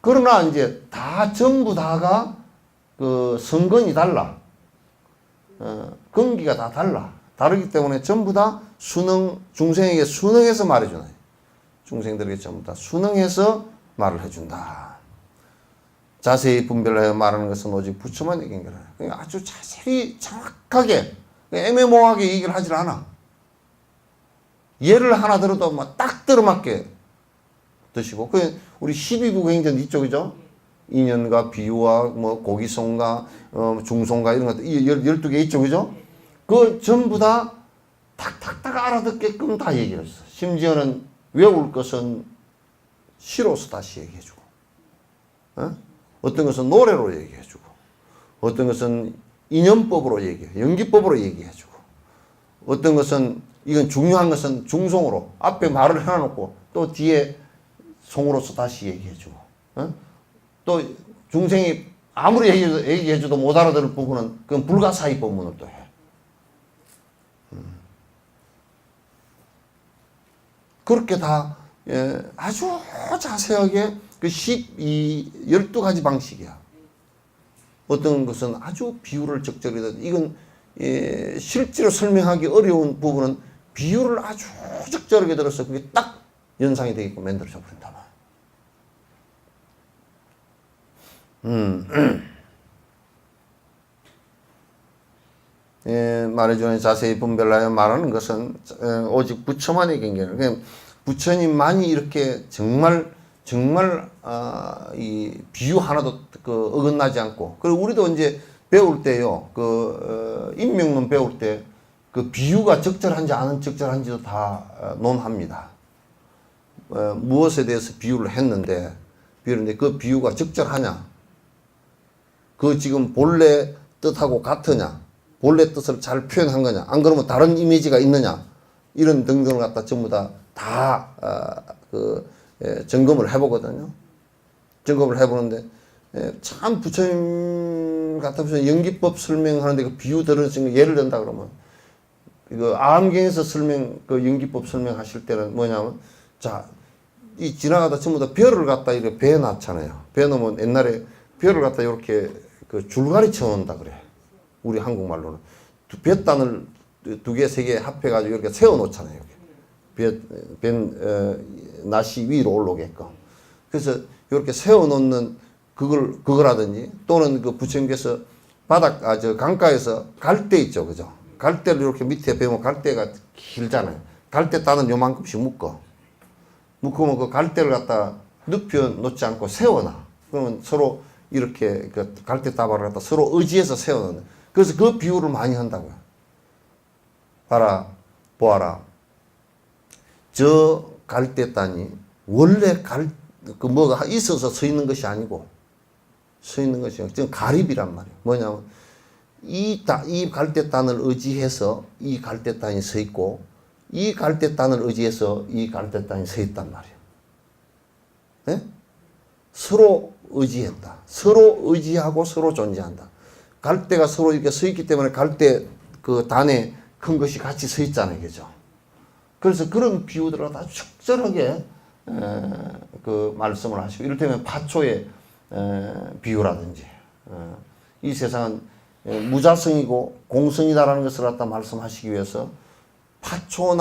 그러나 이제 다 전부 다가 그 성건이 달라.根기가 다 달라. 다르기 때문에 전부 다 중생에게 순응해서 말해주나. 중생들에게 전부 다 순응해서 말을 해준다. 자세히 분별하여 말하는 것은 오직 부처만 얘기하는 거야. 그러니까 아주 자세히 정확하게 애매모호하게 얘기를 하질 않아. 예를 하나 들어도 막 딱 들어맞게 드시고. 우리 12부행전 이쪽이죠. 인연과 비유와 뭐 고기송과 중송과 이런 것들 12개 이쪽이죠. 그 전부 다 탁탁탁 알아듣게끔 다 얘기를 했어. 심지어는 외울 것은 시로서 다시 얘기해주고, 어떤 것은 노래로 얘기해주고, 어떤 것은 인연법으로 얘기해, 연기법으로 얘기해주고, 어떤 것은 이건 중요한 것은 중송으로 앞에 말을 해놔놓고 또 뒤에 송으로서 다시 얘기해주고, 또 중생이 아무리 얘기해줘도 못 알아들을 부분은 그건 불가사의 법문을 또 해. 그렇게 다 아주 자세하게 그 12가지 방식이야. 어떤 것은 아주 비유를 적절히, 이건 실제로 설명하기 어려운 부분은 비유를 아주 적절하게 들어서 그게 딱 연상이 되게끔 만들어져 버린다. 말해주는 자세히 분별하여 말하는 것은 오직 부처만의 경계를. 그냥 부처님만이 이렇게 정말 이 비유 하나도 그 어긋나지 않고. 그리고 우리도 이제 배울 때요, 인명론 배울 때 그 비유가 적절한지 안 적절한지도 다 논합니다. 무엇에 대해서 비유를 했는데 그 비유가 적절하냐, 그 지금 본래 뜻하고 같으냐, 본래 뜻을 잘 표현한 거냐, 안 그러면 다른 이미지가 있느냐, 이런 등등을 갖다 전부 다 점검을 해보거든요. 점검을 해보는데 참 부처님 같으면 연기법 설명하는데 그 비유 들으시는 거 예를 든다 그러면, 이거 암경에서 그 연기법 설명하실 때는 뭐냐면, 자, 이 지나가다 전부 다 별을 갖다 이렇게 배에 놨잖아요. 배에 놓으면 옛날에 별을 갖다 이렇게 그 줄가리 쳐놓는다 그래. 우리 한국말로는. 뱃단을 2개, 3개 합해가지고 이렇게 세워놓잖아요. 낫이 위로 올라오게끔. 그래서 이렇게 세워놓는 그거라든지, 또는 그 부처님께서 강가에서 갈대 있죠. 그죠? 갈대를 이렇게 밑에 배우면 갈대가 길잖아요. 갈대 따는 요만큼씩 묶으면 그 갈대를 갖다 눕혀 놓지 않고 세워놔. 그러면 서로 이렇게 그 갈대 따발을 갖다 서로 의지해서 세워놓는. 그래서 그 비유를 많이 한다고요. 보아라. 저 갈대단이 원래 뭐가 있어서 서 있는 것이 아니고, 지금 가립이란 말이에요. 뭐냐면, 이 갈대단을 의지해서 이 갈대단이 서 있고, 이 갈대단을 의지해서 이 갈대단이 서 있단 말이에요. 네? 서로 의지했다. 서로 의지하고 서로 존재한다. 갈대가 서로 이렇게 서 있기 때문에 갈대 그 단에 큰 것이 같이 서 있잖아요. 그죠? 그래서 그런 비유들을 아주 적절하게 그 말씀을 하시고, 이를테면 파초의 비유라든지, 이 세상은 무자성이고 공성이다라는 것을 갖다 말씀하시기 위해서 파초를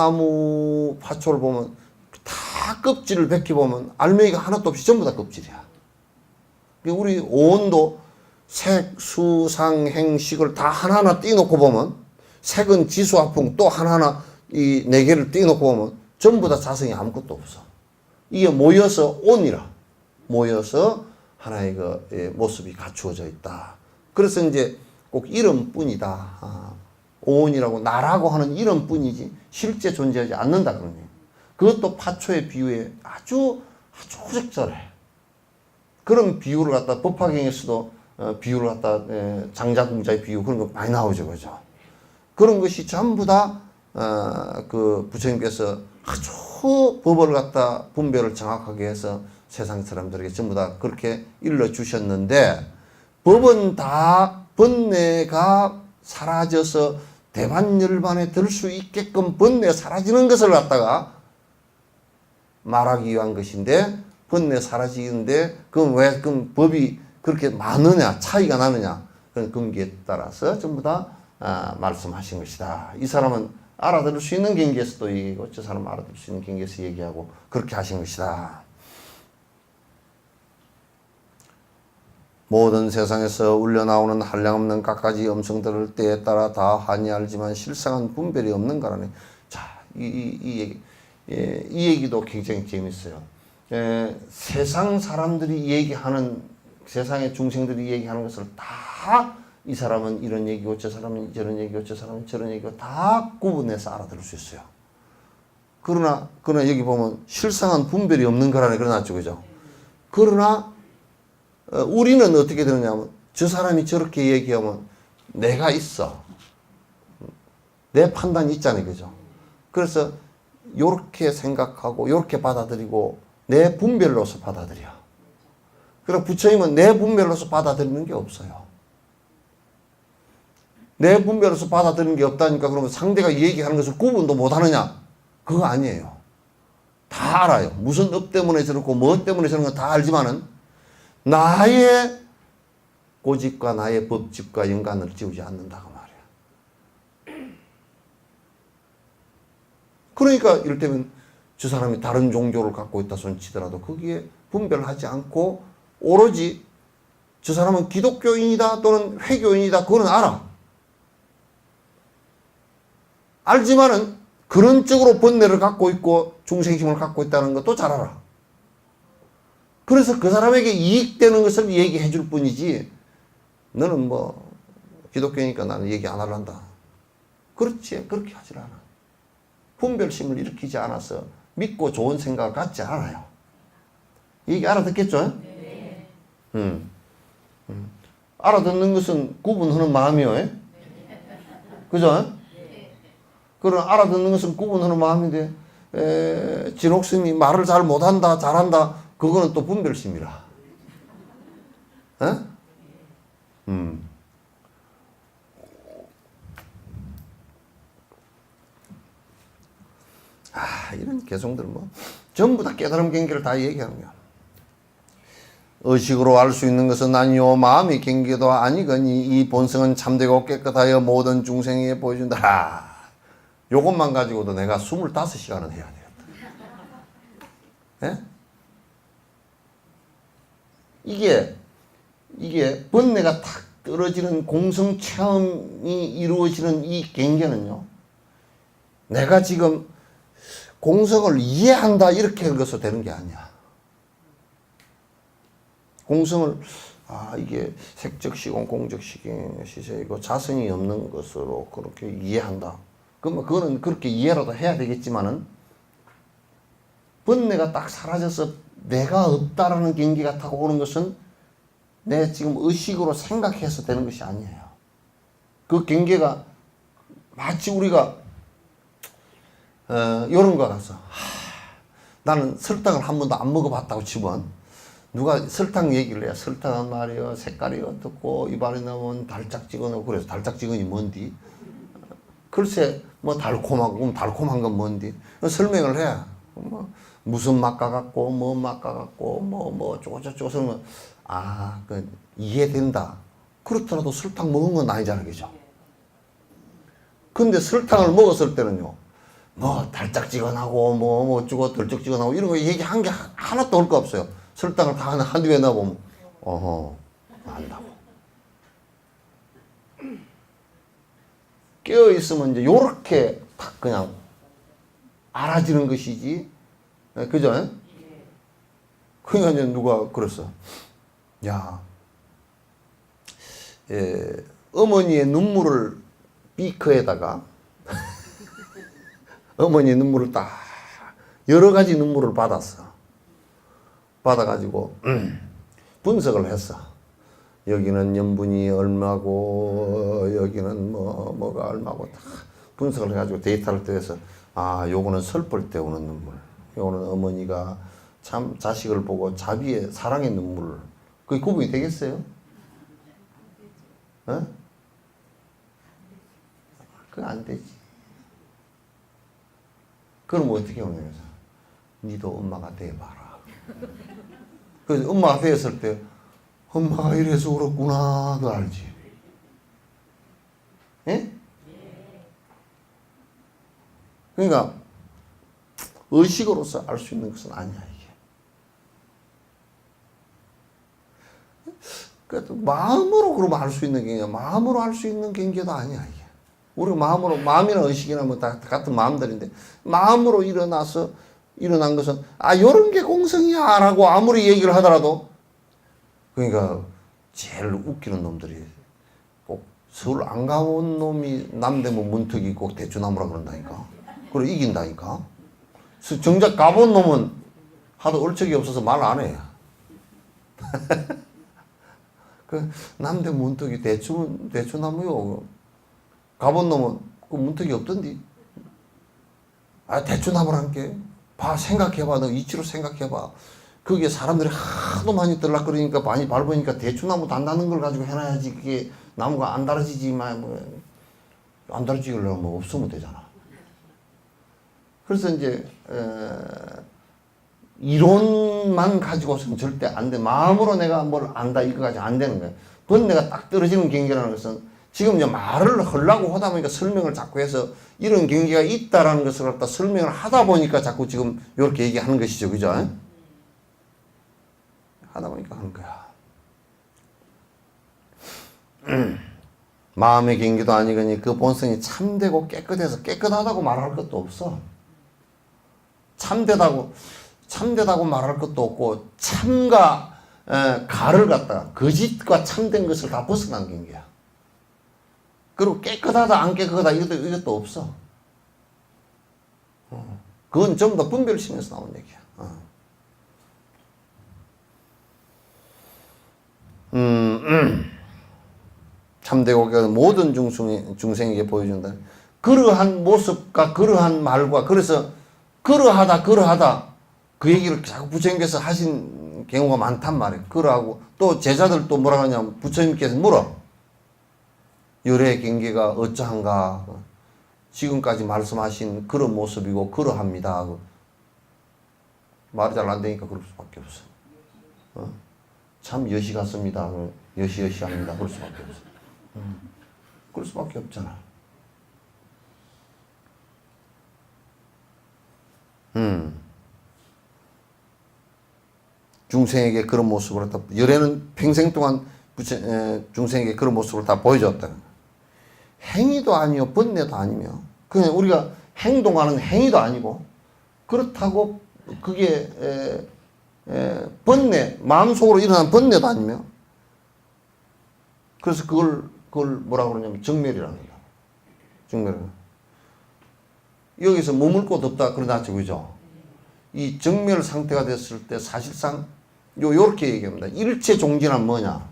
보면 다 껍질을 벗겨보면 알맹이가 하나도 없이 전부 다 껍질이야. 우리 오온도 색, 수, 상, 행, 식을 다 하나하나 띄놓고 보면, 색은 지수, 화풍 또 하나하나 이 4개를 띄놓고 보면 전부 다 자성이 아무것도 없어. 이게 모여서 온이라. 모여서 하나의 모습이 갖추어져 있다. 그래서 이제 꼭 이름뿐이다. 오온이라고 나라고 하는 이름뿐이지 실제 존재하지 않는다 그런 얘기. 그것도 파초의 비유에 아주 적절해. 그런 비유를 갖다 법화경에서도 비유를 갖다 장자궁자의 비유 그런 거 많이 나오죠, 그죠? 그런 것이 전부 다 그 부처님께서 아주 법을 갖다 분별을 정확하게 해서 세상 사람들에게 전부 다 그렇게 일러 주셨는데 법은 다 번뇌가 사라져서 대반열반에 들 수 있게끔 번뇌 사라지는 것을 갖다가 말하기 위한 것인데 번뇌 사라지는데 그럼 왜 그럼 법이 그렇게 많으냐 차이가 나느냐 그런 경기에 따라서 전부 다 말씀하신 것이다. 이 사람은 알아들을 수 있는 경계에서도 얘기하고 저 사람은 알아들을 수 있는 경계에서 얘기하고 그렇게 하신 것이다. 모든 세상에서 울려나오는 한량없는 갖가지 음성들을 때에 따라 다 한이 알지만 실상은 분별이 없는 거라네. 자, 이 얘기도 굉장히 재밌어요. 세상 사람들이 얘기하는 세상의 중생들이 얘기하는 것을 다 이 사람은 이런 얘기고 저 사람은 저런 얘기고 저 사람은 저런 얘기고 다 구분해서 알아들을 수 있어요. 그러나 여기 보면 실상은 분별이 없는 거라네 그러나죠, 그죠? 그러나 우리는 어떻게 되느냐면 저 사람이 저렇게 얘기하면 내가 있어. 내 판단이 있잖아요, 그죠? 그래서 요렇게 생각하고 요렇게 받아들이고 내 분별로서 받아들여. 그리고 부처님은 내 분별로서 받아들이는 게 없어요. 내 분별로서 받아들이는 게 없다니까 그러면 상대가 얘기하는 것을 구분도 못하느냐? 그거 아니에요. 다 알아요. 무슨 업 때문에 저렇고 뭐 때문에 저런 거 다 알지만은 나의 고집과 나의 법집과 연관을 지우지 않는다고 말이야. 그러니까 이를테면 저 사람이 다른 종교를 갖고 있다 손 치더라도 거기에 분별하지 않고 오로지 저 사람은 기독교인이다 또는 회교인이다 그거는 알아. 알지만은 그런 쪽으로 번뇌를 갖고 있고 중생심을 갖고 있다는 것도 잘 알아. 그래서 그 사람에게 이익되는 것을 얘기해 줄 뿐이지 너는 뭐 기독교니까 나는 얘기 안 하란다. 그렇지 그렇게 하질 않아. 분별심을 일으키지 않아서 믿고 좋은 생각을 갖지 않아요. 얘기 알아듣겠죠? 네. 알아듣는 것은 구분하는 마음이요. 그죠? 그런 알아듣는 것은 구분하는 마음인데 진옥스님이 말을 잘 못한다 잘한다 그거는 또 분별심이라. 이런 개성들 뭐 전부 다 깨달음 경계를 다 얘기하는 거야. 의식으로 알 수 있는 것은 아니요 마음의 경계도 아니거니 이 본성은 참되고 깨끗하여 모든 중생에게 보여준다. 요것만 가지고도 내가 25시간은 해야 되겠다. 예? 이게 번뇌가 탁 떨어지는 공성 체험이 이루어지는 이 경계는요. 내가 지금 공성을 이해한다 이렇게 읽어서 되는 게 아니야. 공성을 이게 색적시공 공적시공 시세이고 자성이 없는 것으로 그렇게 이해한다. 그러면 그거는 그렇게 이해라도 해야 되겠지만은 번뇌가 딱 사라져서 내가 없다라는 경계가 타고 오는 것은 내 지금 의식으로 생각해서 되는 것이 아니에요. 그 경계가 마치 우리가 이런 거 같아서 나는 설탕을 한 번도 안 먹어봤다고 치면 누가 설탕 얘기를 해야 설탕은 말이요 색깔이 어떻고 입안에 넣으면 달짝지근하고 그래서 달짝지근이 뭔디 글쎄 뭐 달콤하고 그럼 달콤한 건 뭔디 설명을 해야 뭐 무슨 맛과 같고 뭐 맛과 같고 뭐 어쩌고저쩌고 그러면 그 이해된다. 그렇더라도 설탕 먹은 건 아니잖아, 그죠? 근데 설탕을 먹었을 때는요 뭐 달짝지근하고 뭐 어쩌고 덜쩍지근하고 이런 거 얘기한 게 하나도 올 거 없어요. 설탕을 다 한두 개 넣어보면 안다고. 깨어있으면 이제 요렇게 딱 그냥 알아지는 것이지. 그죠? 그러니까 이제 누가 그랬어. 야, 어머니의 눈물을 비커에다가 어머니 눈물을 딱 여러 가지 눈물을 받아가지고 분석을 했어. 여기는 염분이 얼마고 여기는 뭐가 얼마고 다 분석을 해가지고 데이터를 떼서 요거는 슬플 때 오는 눈물, 요거는 어머니가 참 자식을 보고 자비의 사랑의 눈물. 그게 구분이 되겠어요? 어? 그거 안 되지. 그럼 어떻게 하냐면서 니도 엄마가 돼봐라. 그래서 엄마가 되었을 때 엄마가 이래서 그렇구나 그거 알지? 예? 그러니까 의식으로서 알 수 있는 것은 아니야 이게. 그러니까 마음으로 그러면 알 수 있는 경계야. 마음으로 알 수 있는 경계도 아니야 이게. 우리가 마음이나 의식이나 뭐 다 같은 마음들인데 마음으로 일어난 것은 요런 게 공성이야 라고 아무리 얘기를 하더라도, 그러니까 제일 웃기는 놈들이 꼭 서울 안 가본 놈이 남대문 문턱이 꼭 대추나무라 그런다니까. 그래 이긴다니까. 정작 가본 놈은 하도 얼척이 없어서 말 안 해. 그 남대문 문턱이 대추나무요. 가본 놈은 그 문턱이 없던디. 대추나무란 게 생각해봐. 너 이치로 생각해봐. 그게 사람들이 하도 많이 들락거리니까 많이 밟으니까 대추나무 단다는 걸 가지고 해놔야지 그게 나무가 안 달아지지만 안 달아지려면 없으면 되잖아. 그래서 이제 이론만 가지고서는 절대 안 돼. 마음으로 내가 뭘 안다 이거까지 안 되는 거야. 번뇌가 딱 떨어지는 경계라는 것은 지금 이제 말을 하려고 하다 보니까 설명을 자꾸 해서 이런 경계가 있다라는 것을 갖다 설명을 하다 보니까 자꾸 지금 이렇게 얘기하는 것이죠. 그죠? 하다 보니까 하는 거야. 마음의 경계도 아니거니 그 본성이 참되고 깨끗해서 깨끗하다고 말할 것도 없어. 참되다고 말할 것도 없고 참과 가를 갖다가 거짓과 참된 것을 다 벗어난 경계야. 그리고 깨끗하다 안 깨끗하다 이것도 없어. 그건 전부 다 분별심에서 나온 얘기야. 참되고 모든 중생에게 보여준다. 그러한 모습과 그러한 말과 그래서 그러하다 그 얘기를 자꾸 부처님께서 하신 경우가 많단 말이에요. 그러하고 또 제자들 또 뭐라 하냐면 부처님께서 물어. 열의 경계가 어쩌한가. 지금까지 말씀하신 그런 모습이고 그러합니다. 말이 잘 안 되니까 그럴 수밖에 없어. 참 여시 같습니다. 여시합니다. 그럴 수밖에 없어. 그럴 수밖에 없잖아. 중생에게 그런 모습을 다 열애는 평생 동안 중생에게 그런 모습을 다 보여줬다. 행위도 아니요 번뇌도 아니며 그냥 우리가 행동하는 행위도 아니고 그렇다고 그게 번뇌 마음속으로 일어난 번뇌도 아니며 그래서 그걸 뭐라고 그러냐면 정멸이라는 거야. 정멸. 여기서 머물 곳 없다 그러나죠, 그죠? 이 정멸 상태가 됐을 때 사실상 요렇게 얘기합니다. 일체 종지란 뭐냐?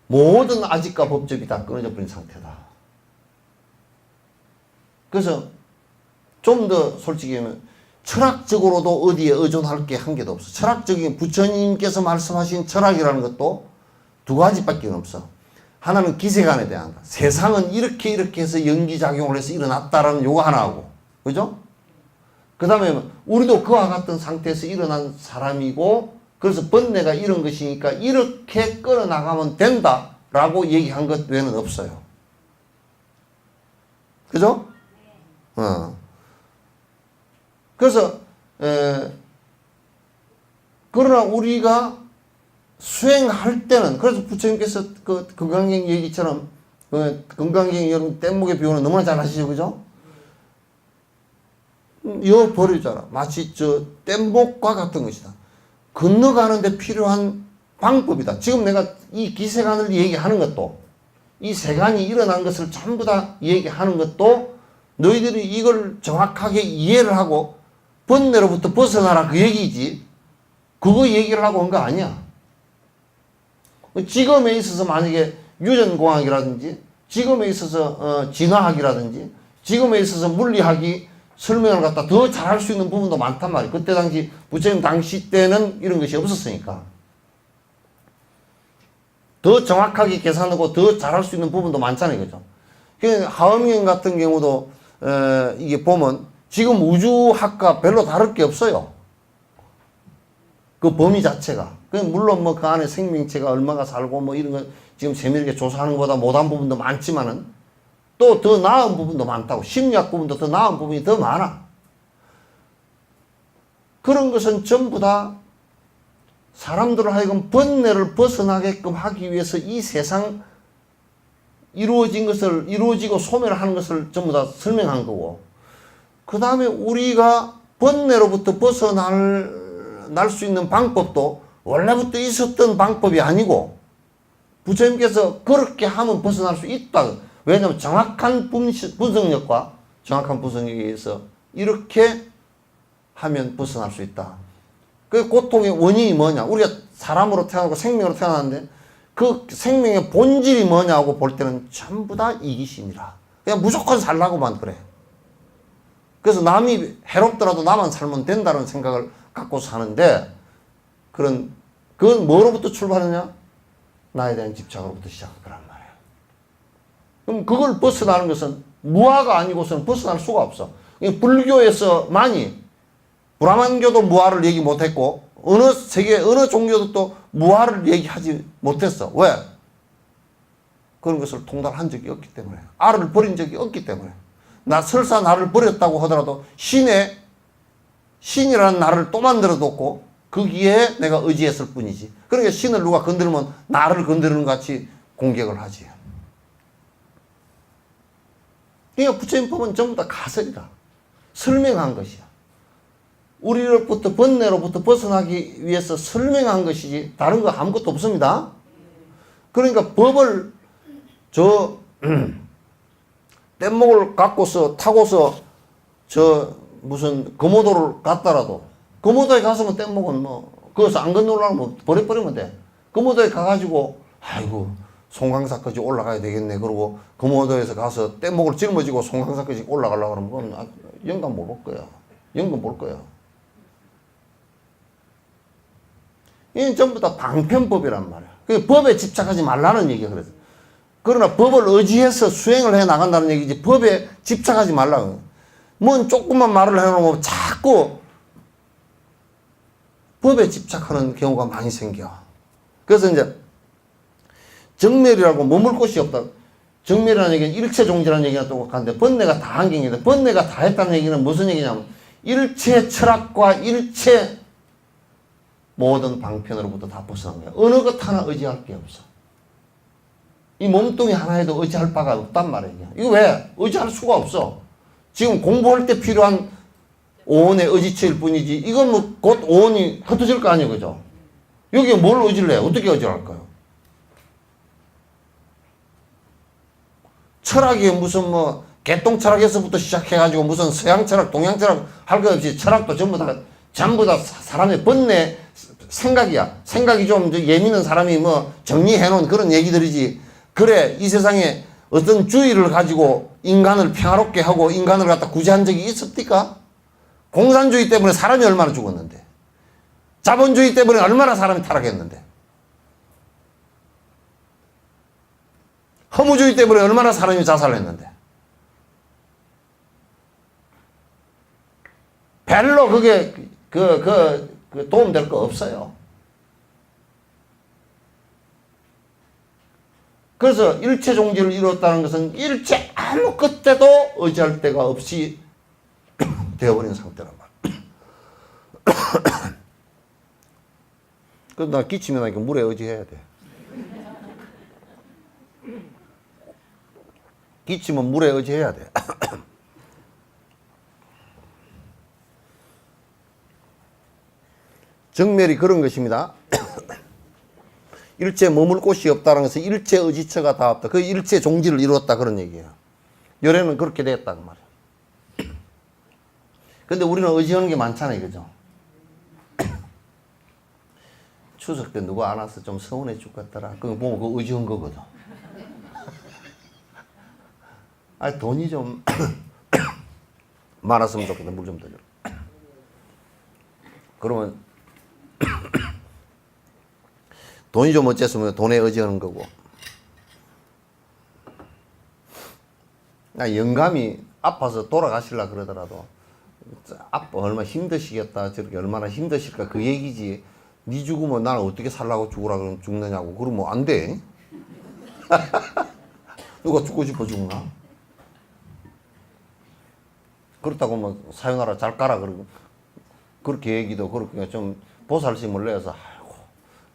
모든 아직과 법적이 다 끊어져 버린 상태다. 그래서 좀 더 솔직히 하면 철학적으로도 어디에 의존할 게 한 개도 없어. 철학적인 부처님께서 말씀하신 철학이라는 것도 두 가지밖에 없어. 하나는 기세관에 대한 거. 세상은 이렇게 해서 연기작용을 해서 일어났다라는 요거 하나하고. 그죠? 그 다음에 우리도 그와 같은 상태에서 일어난 사람이고 그래서 번뇌가 이런 것이니까 이렇게 끌어나가면 된다라고 얘기한 것 외에는 없어요. 그죠? 그래서 그러나 우리가 수행할 때는 그래서 부처님께서 그 건강경 얘기처럼 건강경 여러분 뗏목의 비유는 너무나 잘 아시죠, 그죠? 여 버리잖아. 마치 저 뗏목과 같은 것이다. 건너가는데 필요한 방법이다. 지금 내가 이 기세관을 얘기하는 것도 이 세간이 일어난 것을 전부 다 얘기하는 것도 너희들이 이걸 정확하게 이해를 하고 번뇌로부터 벗어나라 그 얘기지. 그거 얘기를 하고 온 거 아니야. 지금에 있어서 만약에 유전공학이라든지 지금에 있어서 진화학이라든지 지금에 있어서 물리학이 설명을 갖다 더 잘할 수 있는 부분도 많단 말이에요. 그때 당시 부처님 당시 때는 이런 것이 없었으니까. 더 정확하게 계산하고 더 잘할 수 있는 부분도 많잖아요. 그죠? 하엄경 같은 경우도 이게 보면 지금 우주학과 별로 다를 게 없어요. 그 범위 자체가. 물론 뭐 그 안에 생명체가 얼마가 살고 뭐 이런 거 지금 세밀하게 조사하는 것보다 못한 부분도 많지만은 또 더 나은 부분도 많다고. 심리학 부분도 더 나은 부분이 더 많아. 그런 것은 전부 다 사람들을 하여금 번뇌를 벗어나게끔 하기 위해서 이 세상 이루어지고 소멸하는 것을 전부 다 설명한 거고, 그 다음에 우리가 번뇌로부터 벗어날 수 있는 방법도 원래부터 있었던 방법이 아니고 부처님께서 그렇게 하면 벗어날 수 있다. 왜냐하면 정확한 분석력과 정확한 분석력에 의해서 이렇게 하면 벗어날 수 있다. 그 고통의 원인이 뭐냐? 우리가 사람으로 태어나고 생명으로 태어났는데 그 생명의 본질이 뭐냐고 볼 때는 전부 다 이기심이라. 그냥 무조건 살라고만 그래. 그래서 남이 해롭더라도 나만 살면 된다는 생각을 갖고 사는데, 그건 뭐로부터 출발하느냐? 나에 대한 집착으로부터 시작할 거란 말이야. 그럼 그걸 벗어나는 것은 무아가 아니고서는 벗어날 수가 없어. 불교에서 많이, 브라만교도 무아를 얘기 못했고, 세계 어느 종교도 또 무아를 얘기하지 못했어. 왜? 그런 것을 통달한 적이 없기 때문에. 알을 버린 적이 없기 때문에. 설사 나를 버렸다고 하더라도 신이라는 나를 또 만들어 뒀고 거기에 내가 의지했을 뿐이지. 그러니까 신을 누가 건드리면 나를 건드리는 것 같이 공격을 하지. 그러니까 부처님 법은 전부 다 가설이다. 설명한 것이야. 우리로부터 번뇌로부터 벗어나기 위해서 설명한 것이지 다른 거 아무것도 없습니다. 그러니까 법을 뗏목을 타고서 무슨 거모도를 갔다라도 거모도에 가서면 뗏목은 거기서 안 건너려면 버려버리면 돼. 거모도에 가가지고 아이고 송강사까지 올라가야 되겠네. 그러고 거모도에서 가서 뗏목을 짊어지고 송강사까지 올라가려고 그러면 영감 못 올 거야. 영감 못 올 거야. 이건 전부 다 방편법이란 말이야. 그 법에 집착하지 말라는 얘기야. 그러나 법을 의지해서 수행을 해 나간다는 얘기지 법에 집착하지 말라고. 뭔 조금만 말을 해놓으면 자꾸 법에 집착하는 경우가 많이 생겨. 그래서 이제 정멸이라고 머물 곳이 없다. 정멸이라는 얘기는 일체종지라는 얘기가 똑같은데 번뇌가 다 한 경우인데, 번뇌가 다 했다는 얘기는 무슨 얘기냐면 일체 철학과 일체 모든 방편으로부터 다 벗어난 거야. 어느 것 하나 의지할 게 없어. 이 몸뚱이 하나에도 의지할 바가 없단 말이야. 이거 왜? 의지할 수가 없어. 지금 공부할 때 필요한 오온의 의지처일 뿐이지, 이건 곧 오온이 흩어질 거 아니에요. 그죠? 여기에 뭘 의지를 해? 어떻게 의지할까요? 철학이 무슨 개똥 철학에서부터 시작해가지고 무슨 서양 철학, 동양 철학 할 것 없이 철학도 전부 다 사람의 번뇌 생각이야. 생각이 좀 예민한 사람이 정리해놓은 그런 얘기들이지. 그래, 이 세상에 어떤 주의를 가지고 인간을 평화롭게 하고 인간을 갖다 구제한 적이 있었습니까? 공산주의 때문에 사람이 얼마나 죽었는데. 자본주의 때문에 얼마나 사람이 타락했는데. 허무주의 때문에 얼마나 사람이 자살했는데. 별로 그게 도움될 거 없어요. 그래서 일체 종지를 이뤘다는 것은 일체 아무 끝에도 의지할 데가 없이 되어버린 상태란 말이야. 그래서 나 기침이 나니까 물에 의지해야 돼. 기침은 물에 의지해야 돼. 정멸이 그런 것입니다. 일체에 머물 곳이 없다는 것은 일체 의지처가 다 없다. 그 일체 종지를 이루었다 그런 얘기예요. 열애는 그렇게 됐다 그 말이에요. 근데 우리는 의지하는 게 많잖아요, 그죠? 추석 때 누구 안 와서 좀 서운해 죽겠더라. 그거 보면 그거 의지한 거거든. 아니 돈이 좀 많았으면 좋겠다. 물 좀 더 줘. 그러면 돈이 좀 어쨌으면 돈에 의지하는 거고. 영감이 아파서 돌아가시려 그러더라도 아빠 얼마나 힘드시겠다. 저렇게 얼마나 힘드실까 그 얘기지. 네 죽으면 나는 어떻게 살라고 죽으라 그러면 죽느냐고. 그러면 안 돼. 누가 죽고 싶어 죽나? 그렇다고 뭐 사요나라 잘 가라 그러고 그렇게 얘기도 그렇게 좀 보살심을 내서 아이고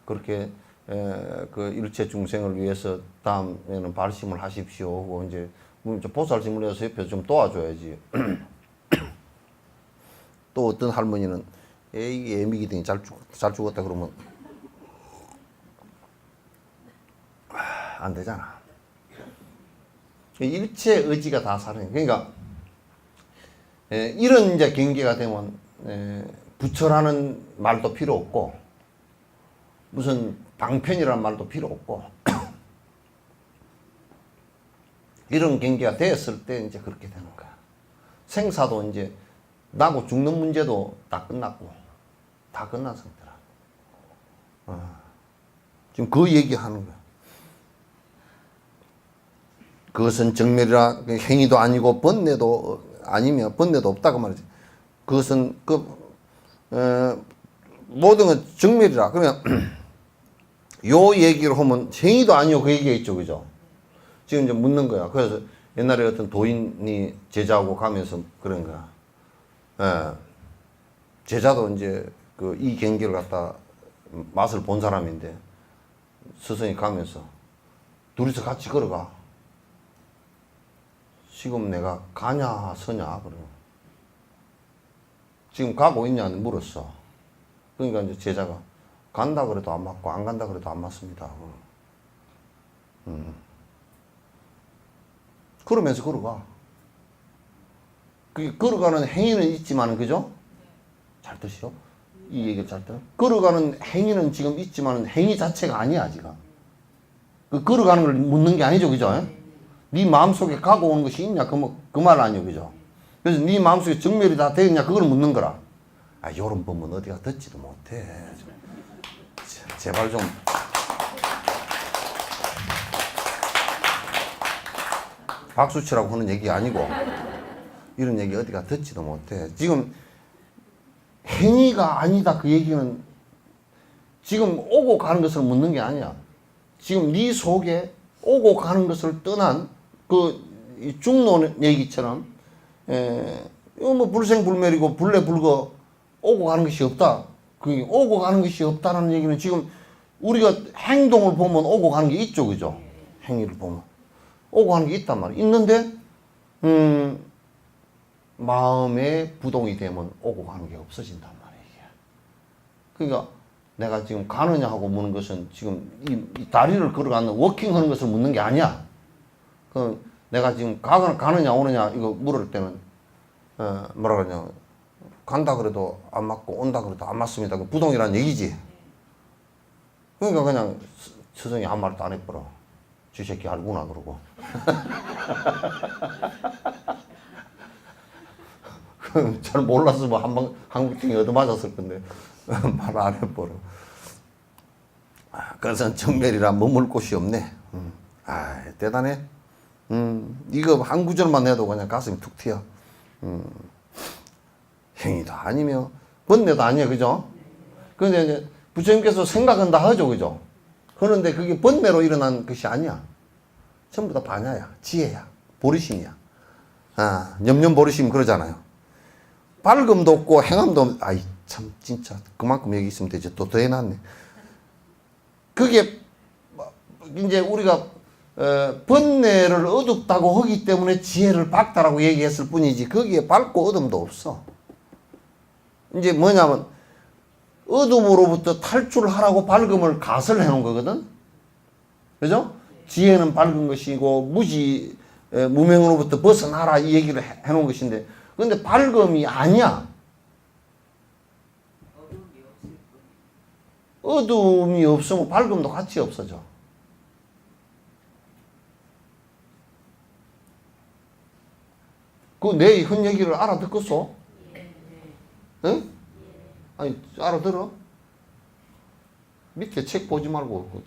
그렇게 그 일체 중생을 위해서 다음에는 발심을 하십시오 하고 이제 보살심을 내서 옆에서 좀 도와줘야지. 또 어떤 할머니는 이게 애미기더니 잘 죽었다 그러면 안 되잖아. 일체 의지가 다 살아요. 그러니까 이런 이제 경계가 되면 부처라는 말도 필요 없고 무슨 방편이라는 말도 필요 없고 이런 경계가 되었을 때 이제 그렇게 되는 거야. 생사도 이제 나고 죽는 문제도 다 끝났고 다 끝난 상태라. 지금 그 얘기하는 거야. 그것은 정멸이라 행위도 아니고 번뇌도 아니면 번뇌도 없다고 말이지. 그것은 모든 건 정멸이라. 그러면 요 얘기를 하면 행위도 아니고 그 얘기가 있죠, 그죠? 지금 이제 묻는 거야. 그래서 옛날에 어떤 도인이 제자하고 가면서 그런 거야. 제자도 이제 이 경계를 갖다 맛을 본 사람인데 스승이 가면서 둘이서 같이 걸어가. 지금 내가 가냐 서냐 그러면 지금 가고 있냐 물었어. 그러니까 이제 제자가 간다 그래도 안 맞고 안 간다 그래도 안 맞습니다. 그러면서 걸어가. 그게 걸어가는 행위는 있지만 그죠? 잘 드시오. 이 얘기를 잘 들어. 걸어가는 행위는 지금 있지만 행위 자체가 아니야 지금. 그 걸어가는 걸 묻는 게 아니죠, 그죠? 네 마음속에 가고 오는 것이 있냐 그 말 아니요, 그죠? 그래서 네 마음속에 정멸이 다 되었냐 그걸 묻는 거라. 요런 법은 어디가 듣지도 못해. 제발 좀. 박수치라고 하는 얘기 아니고 이런 얘기 어디가 듣지도 못해. 지금 행위가 아니다 그 얘기는 지금 오고 가는 것을 묻는 게 아니야. 지금 네 속에 오고 가는 것을 떠난 중론 얘기처럼 이거 뭐 불생불멸이고 불례불거 오고 가는 것이 없다. 그게 오고 가는 것이 없다는 얘기는 지금 우리가 행동을 보면 오고 가는 게 있죠, 그죠? 행위를 보면 오고 가는 게 있단 말이야. 있는데 마음에 부동이 되면 오고 가는 게 없어진단 말이야. 그러니까 내가 지금 가느냐 하고 묻는 것은 지금 이 다리를 걸어가는 워킹하는 것을 묻는 게 아니야. 그 내가 지금 가느냐 오느냐 이거 물을 때는 뭐라 그러냐 간다 그래도 안 맞고 온다 그래도 안 맞습니다. 그 부동이라는 얘기지. 그러니까 그냥 스승이 한 말도 안 해버려. 저 새끼 알구나 그러고. 잘 몰랐으면 한방 한국팀이 얻어맞았을 건데 말 안 해버려. 그래서 정멸이라 머물 곳이 없네. 대단해. 이거 한 구절만 내도 그냥 가슴이 툭 튀어. 행위도 아니며 번뇌도 아니야, 그죠? 그런데 이제 부처님께서 생각은 다 하죠, 그죠? 그런데 그게 번뇌로 일어난 것이 아니야. 전부 다 반야야, 지혜야, 보리심이야. 염려보리심 그러잖아요. 밝음도 없고 행함도 없. 아이 참 진짜 그만큼 여기 있으면 되지. 또 더 해놨네. 그게 이제 우리가 번뇌를 어둡다고 하기 때문에 지혜를 밝다라고 얘기했을 뿐이지 거기에 밝고 어둠도 없어. 이제 뭐냐면 어둠으로부터 탈출하라고 밝음을 가설해 놓은 거거든. 그죠? 지혜는 밝은 것이고 무명으로부터 벗어나라 이 얘기를 해놓은 것인데 근데 밝음이 아니야. 어둠이 없으면 밝음도 같이 없어져. 그 내 현 얘기를 알아듣겠어? 응? 아니 알아들어? 밑에 책 보지 말고.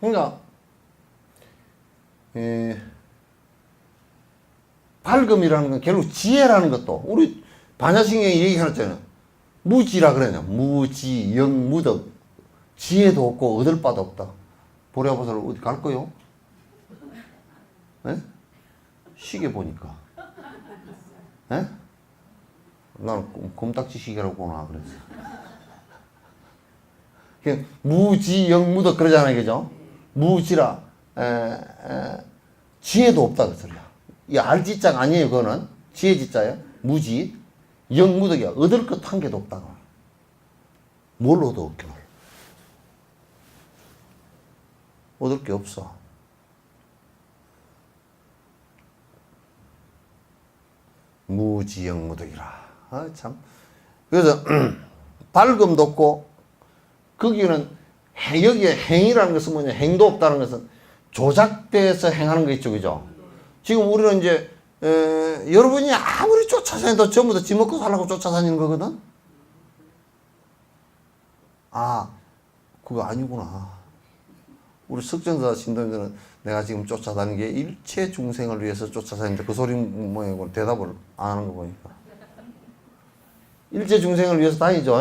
그러니까 밝음이라는 건 결국 지혜라는 것도 우리 반야신경이 얘기하잖아요. 무지라 그러냐. 무지, 영무덕. 지혜도 없고 얻을 바도 없다. 보랴보살 어디 갈 거요? 네? 시계 보니까. 네? 나는 곰딱지 시계라고 보나 그랬어. 그냥 무지, 영무덕 그러잖아요. 그죠? 무지라. 지혜도 없다 그 소리야. 이 알지자가 아니에요. 그거는 지혜지자예요. 무지. 영무덕이야. 얻을 것 한 개도 없다. 뭘 얻어 없게 말. 얻을 게 없어. 무지 영무덕이라. 아, 참. 그래서 밝음도 없고 거기는 여기에 행이라는 것은 뭐냐. 행도 없다는 것은 조작돼서 행하는 거 있죠. 그죠? 지금 우리는 이제 여러분이 아무리 쫓아다녀도 전부 다 지 먹고 살라고 쫓아다니는 거거든? 아, 그거 아니구나. 우리 석전사 신도님들은 내가 지금 쫓아다니는 게 일체 중생을 위해서 쫓아다니는데 그 소리 뭐냐고 대답을 안 하는 거 보니까. 일체 중생을 위해서 다니죠.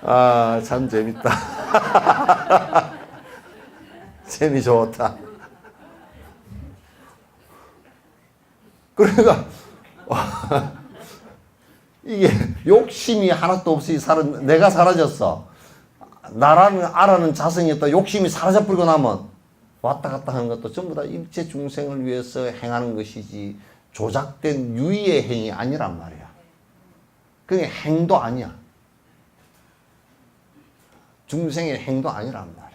아, 참 재밌다. 재미 좋다. 그러니까 이게 욕심이 하나도 없이 내가 사라졌어. 나라는 알아는 자성이었다. 욕심이 사라져버리고 나면 왔다 갔다 하는 것도 전부 다 일체 중생을 위해서 행하는 것이지 조작된 유의의 행위 아니란 말이야. 그게 행도 아니야. 중생의 행도 아니란 말이야.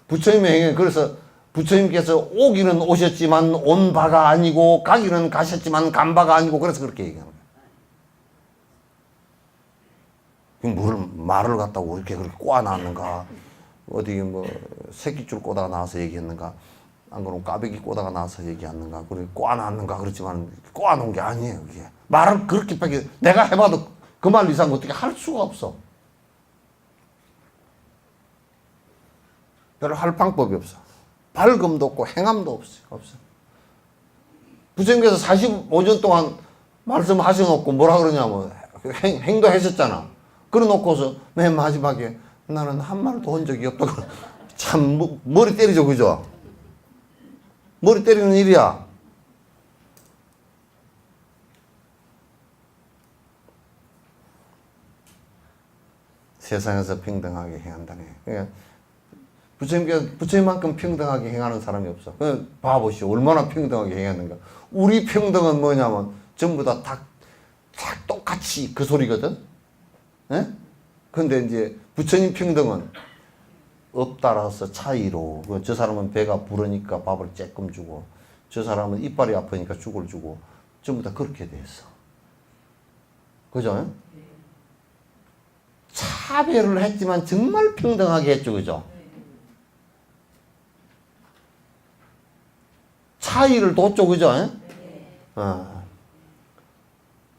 부처님의 행위, 그래서 부처님께서 오기는 오셨지만 온 바가 아니고 가기는 가셨지만 간 바가 아니고 그래서 그렇게 얘기하는 거야. 뭘 말을 갖다고 이렇게 그렇게 꼬아놨는가? 어디 뭐 새끼줄 꼬다가 나와서 얘기했는가? 안 그러면 까베기 꼬다가 나와서 얘기했는가? 그래 꼬아놨는가? 그렇지만 꼬아놓은 게 아니에요. 그게 말을 그렇게밖에 내가 해봐도 그 말 이상 어떻게 할 수가 없어. 별로 할 방법이 없어. 밝음도 없고 행함도 없어. 부처님께서 45년 동안 말씀하셔놓고 뭐라 그러냐면 행도 하셨잖아. 그래놓고서 맨 마지막에 나는 한 말도 한 적이 없다고. 참 머리 때리죠. 그죠? 머리 때리는 일이야. 세상에서 평등하게 행한다네. 그러니까 부처님만큼 평등하게 행하는 사람이 없어. 봐보시오. 얼마나 평등하게 행했는가. 우리 평등은 뭐냐면 전부 다 똑같이 그 소리거든. 예? 근데 이제 부처님 평등은 업 따라서 차이로. 저 사람은 배가 부르니까 밥을 쬐끔 주고, 저 사람은 이빨이 아프니까 죽을 주고, 전부 다 그렇게 돼 있어. 그죠? 차별을 했지만 정말 평등하게 했죠. 그죠? 차이를 뒀죠. 그죠?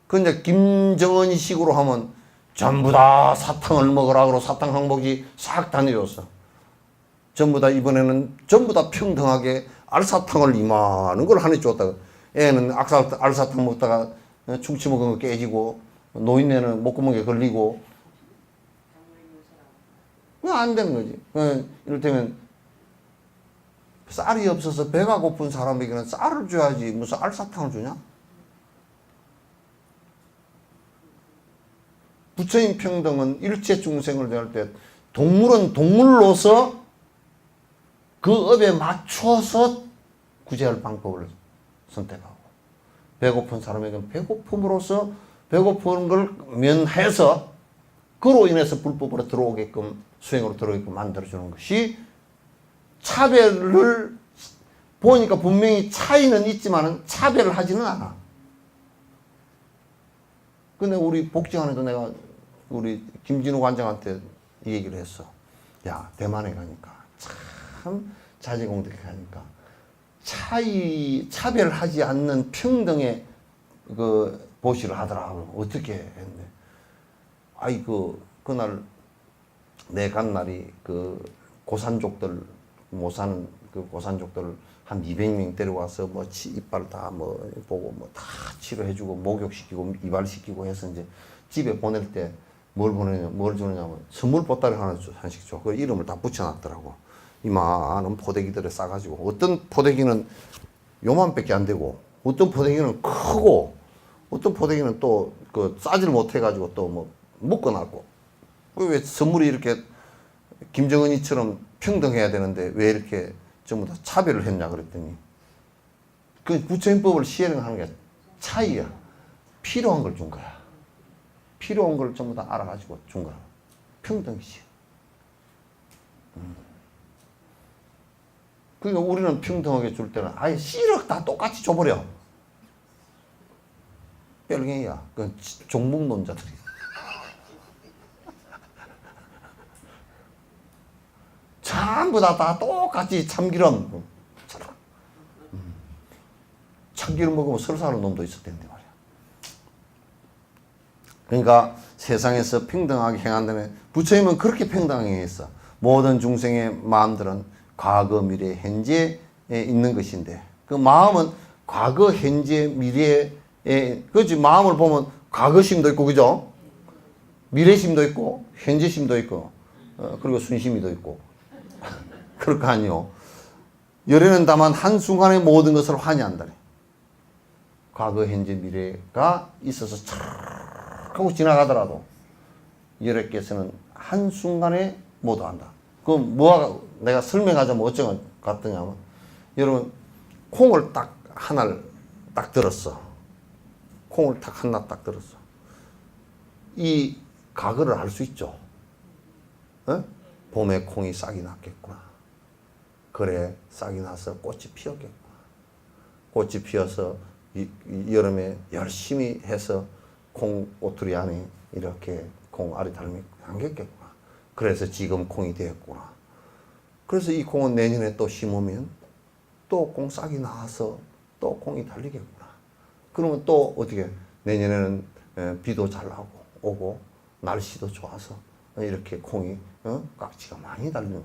근데 김정은이 식으로 하면 전부 다 사탕을 먹으라 그러고 사탕 항목이 싹 다 내렸어. 전부 다 이번에는 전부 다 평등하게 알사탕을 이만한 걸 하나 줬다가 애는 알사탕 먹다가 충치 먹은 거 깨지고 노인네는 목구멍에 걸리고 안 되는 거지. 이를테면 쌀이 없어서 배가 고픈 사람에게는 쌀을 줘야지 무슨 알사탕을 주냐? 부처님 평등은 일체 중생을 대할 때 동물은 동물로서 그 업에 맞춰서 구제할 방법을 선택하고, 배고픈 사람에게는 배고픔으로써 배고픈 걸 면해서 그로 인해서 불법으로 들어오게끔, 수행으로 들어오게끔 만들어주는 것이, 차별을 보니까 분명히 차이는 있지만 차별을 하지는 않아. 근데 우리 복지관에도 내가 우리 김진우 관장한테 이 얘기를 했어. 야, 대만에 가니까 참 자제공덕에 가니까 차별하지 않는 평등의 그 보시를 하더라고. 어떻게 했는데, 아이 그날 내 간 날이 그 고산족들 못 사는 그 고산족들을 한 200명 데려와서 뭐 이빨 다 뭐 보고 뭐 다 치료해주고 목욕시키고 이발시키고 해서 이제 집에 보낼 때 뭘 주느냐면 선물 보따리 하나씩 줘. 그 이름을 다 붙여놨더라고. 이만한 포대기들에 싸가지고, 어떤 포대기는 요만밖에 안 되고, 어떤 포대기는 크고, 어떤 포대기는 또 그 싸질 못해가지고 또 뭐 묶어놨고. 그 왜 선물이 이렇게 김정은이처럼 평등해야 되는데 왜 이렇게 전부 다 차별을 했냐 그랬더니, 그 부처인법을 시행하는 게 차이야. 필요한 걸 준 거야. 필요한 걸 전부 다 알아가지고 준 거야. 평등이지. 그러니까 우리는 평등하게 줄 때는 아예 씨를 다 똑같이 줘버려. 뺄갱이야. 그건 종북론자들이. 전부 다 똑같이 참기름. 참기름 먹으면 설사하는 놈도 있을 텐데 말이야. 그러니까 세상에서 평등하게 행한다면, 부처님은 그렇게 평등하게 했어. 모든 중생의 마음들은 과거, 미래, 현재에 있는 것인데, 그 마음은 과거, 현재, 미래에, 그렇지, 마음을 보면 과거심도 있고, 그죠? 미래심도 있고, 현재심도 있고, 그리고 순심이도 있고. 그럴 거 아니요. 열에는 다만 한순간에 모든 것을 환희한다네. 과거, 현재, 미래가 있어서 촤 하고 지나가더라도 열애께서는 한순간에 모두 한다. 그럼 뭐가, 내가 설명하자면 어쩌 것 같더냐면, 여러분, 콩을 딱 하나를 딱 들었어. 콩을 딱 하나 딱 들었어. 이 과거를 알 수 있죠. 어? 봄에 콩이 싹이 났겠구나. 그래, 싹이 나서 꽃이 피었겠구나. 꽃이 피어서 여름에 열심히 해서 콩 오투리 안에 이렇게 콩 알이 달면 안겠겠구나. 그래서 지금 콩이 되었구나. 그래서 이 콩은 내년에 또 심으면 또 콩 싹이 나와서 또 콩이 달리겠구나. 그러면 또 어떻게, 내년에는 비도 잘 오고 날씨도 좋아서 이렇게 콩이 깍지가 많이 달리는,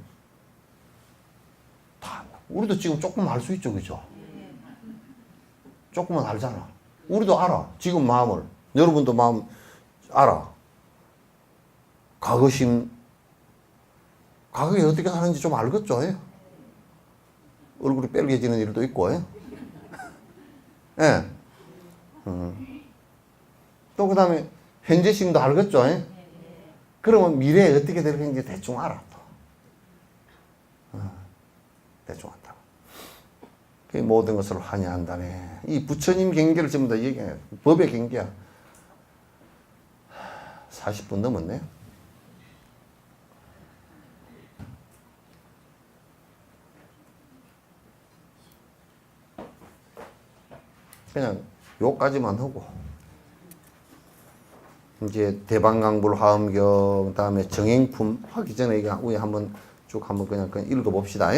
다 우리도 지금 조금 알 수 있죠, 그죠? 조금은 알잖아. 우리도 알아. 지금 마음을. 여러분도 마음 알아. 과거에 어떻게 사는지 좀 알겠죠? 예? 얼굴이 빨개지는 일도 있고, 예? 예. 또 그 다음에 현재심도 알겠죠? 예? 그러면 미래에 어떻게 될 건지 대충 알아. 또. 대충 안다고. 그 모든 것을 환희한다네. 이 부처님 경계를 전부 다 얘기해. 법의 경계야. 40분 넘었네. 그냥 요까지만 하고, 이제 대방강불 화엄경, 다음에 정행품 하기 전에 우리 한번 쭉 한번 그냥 읽어봅시다.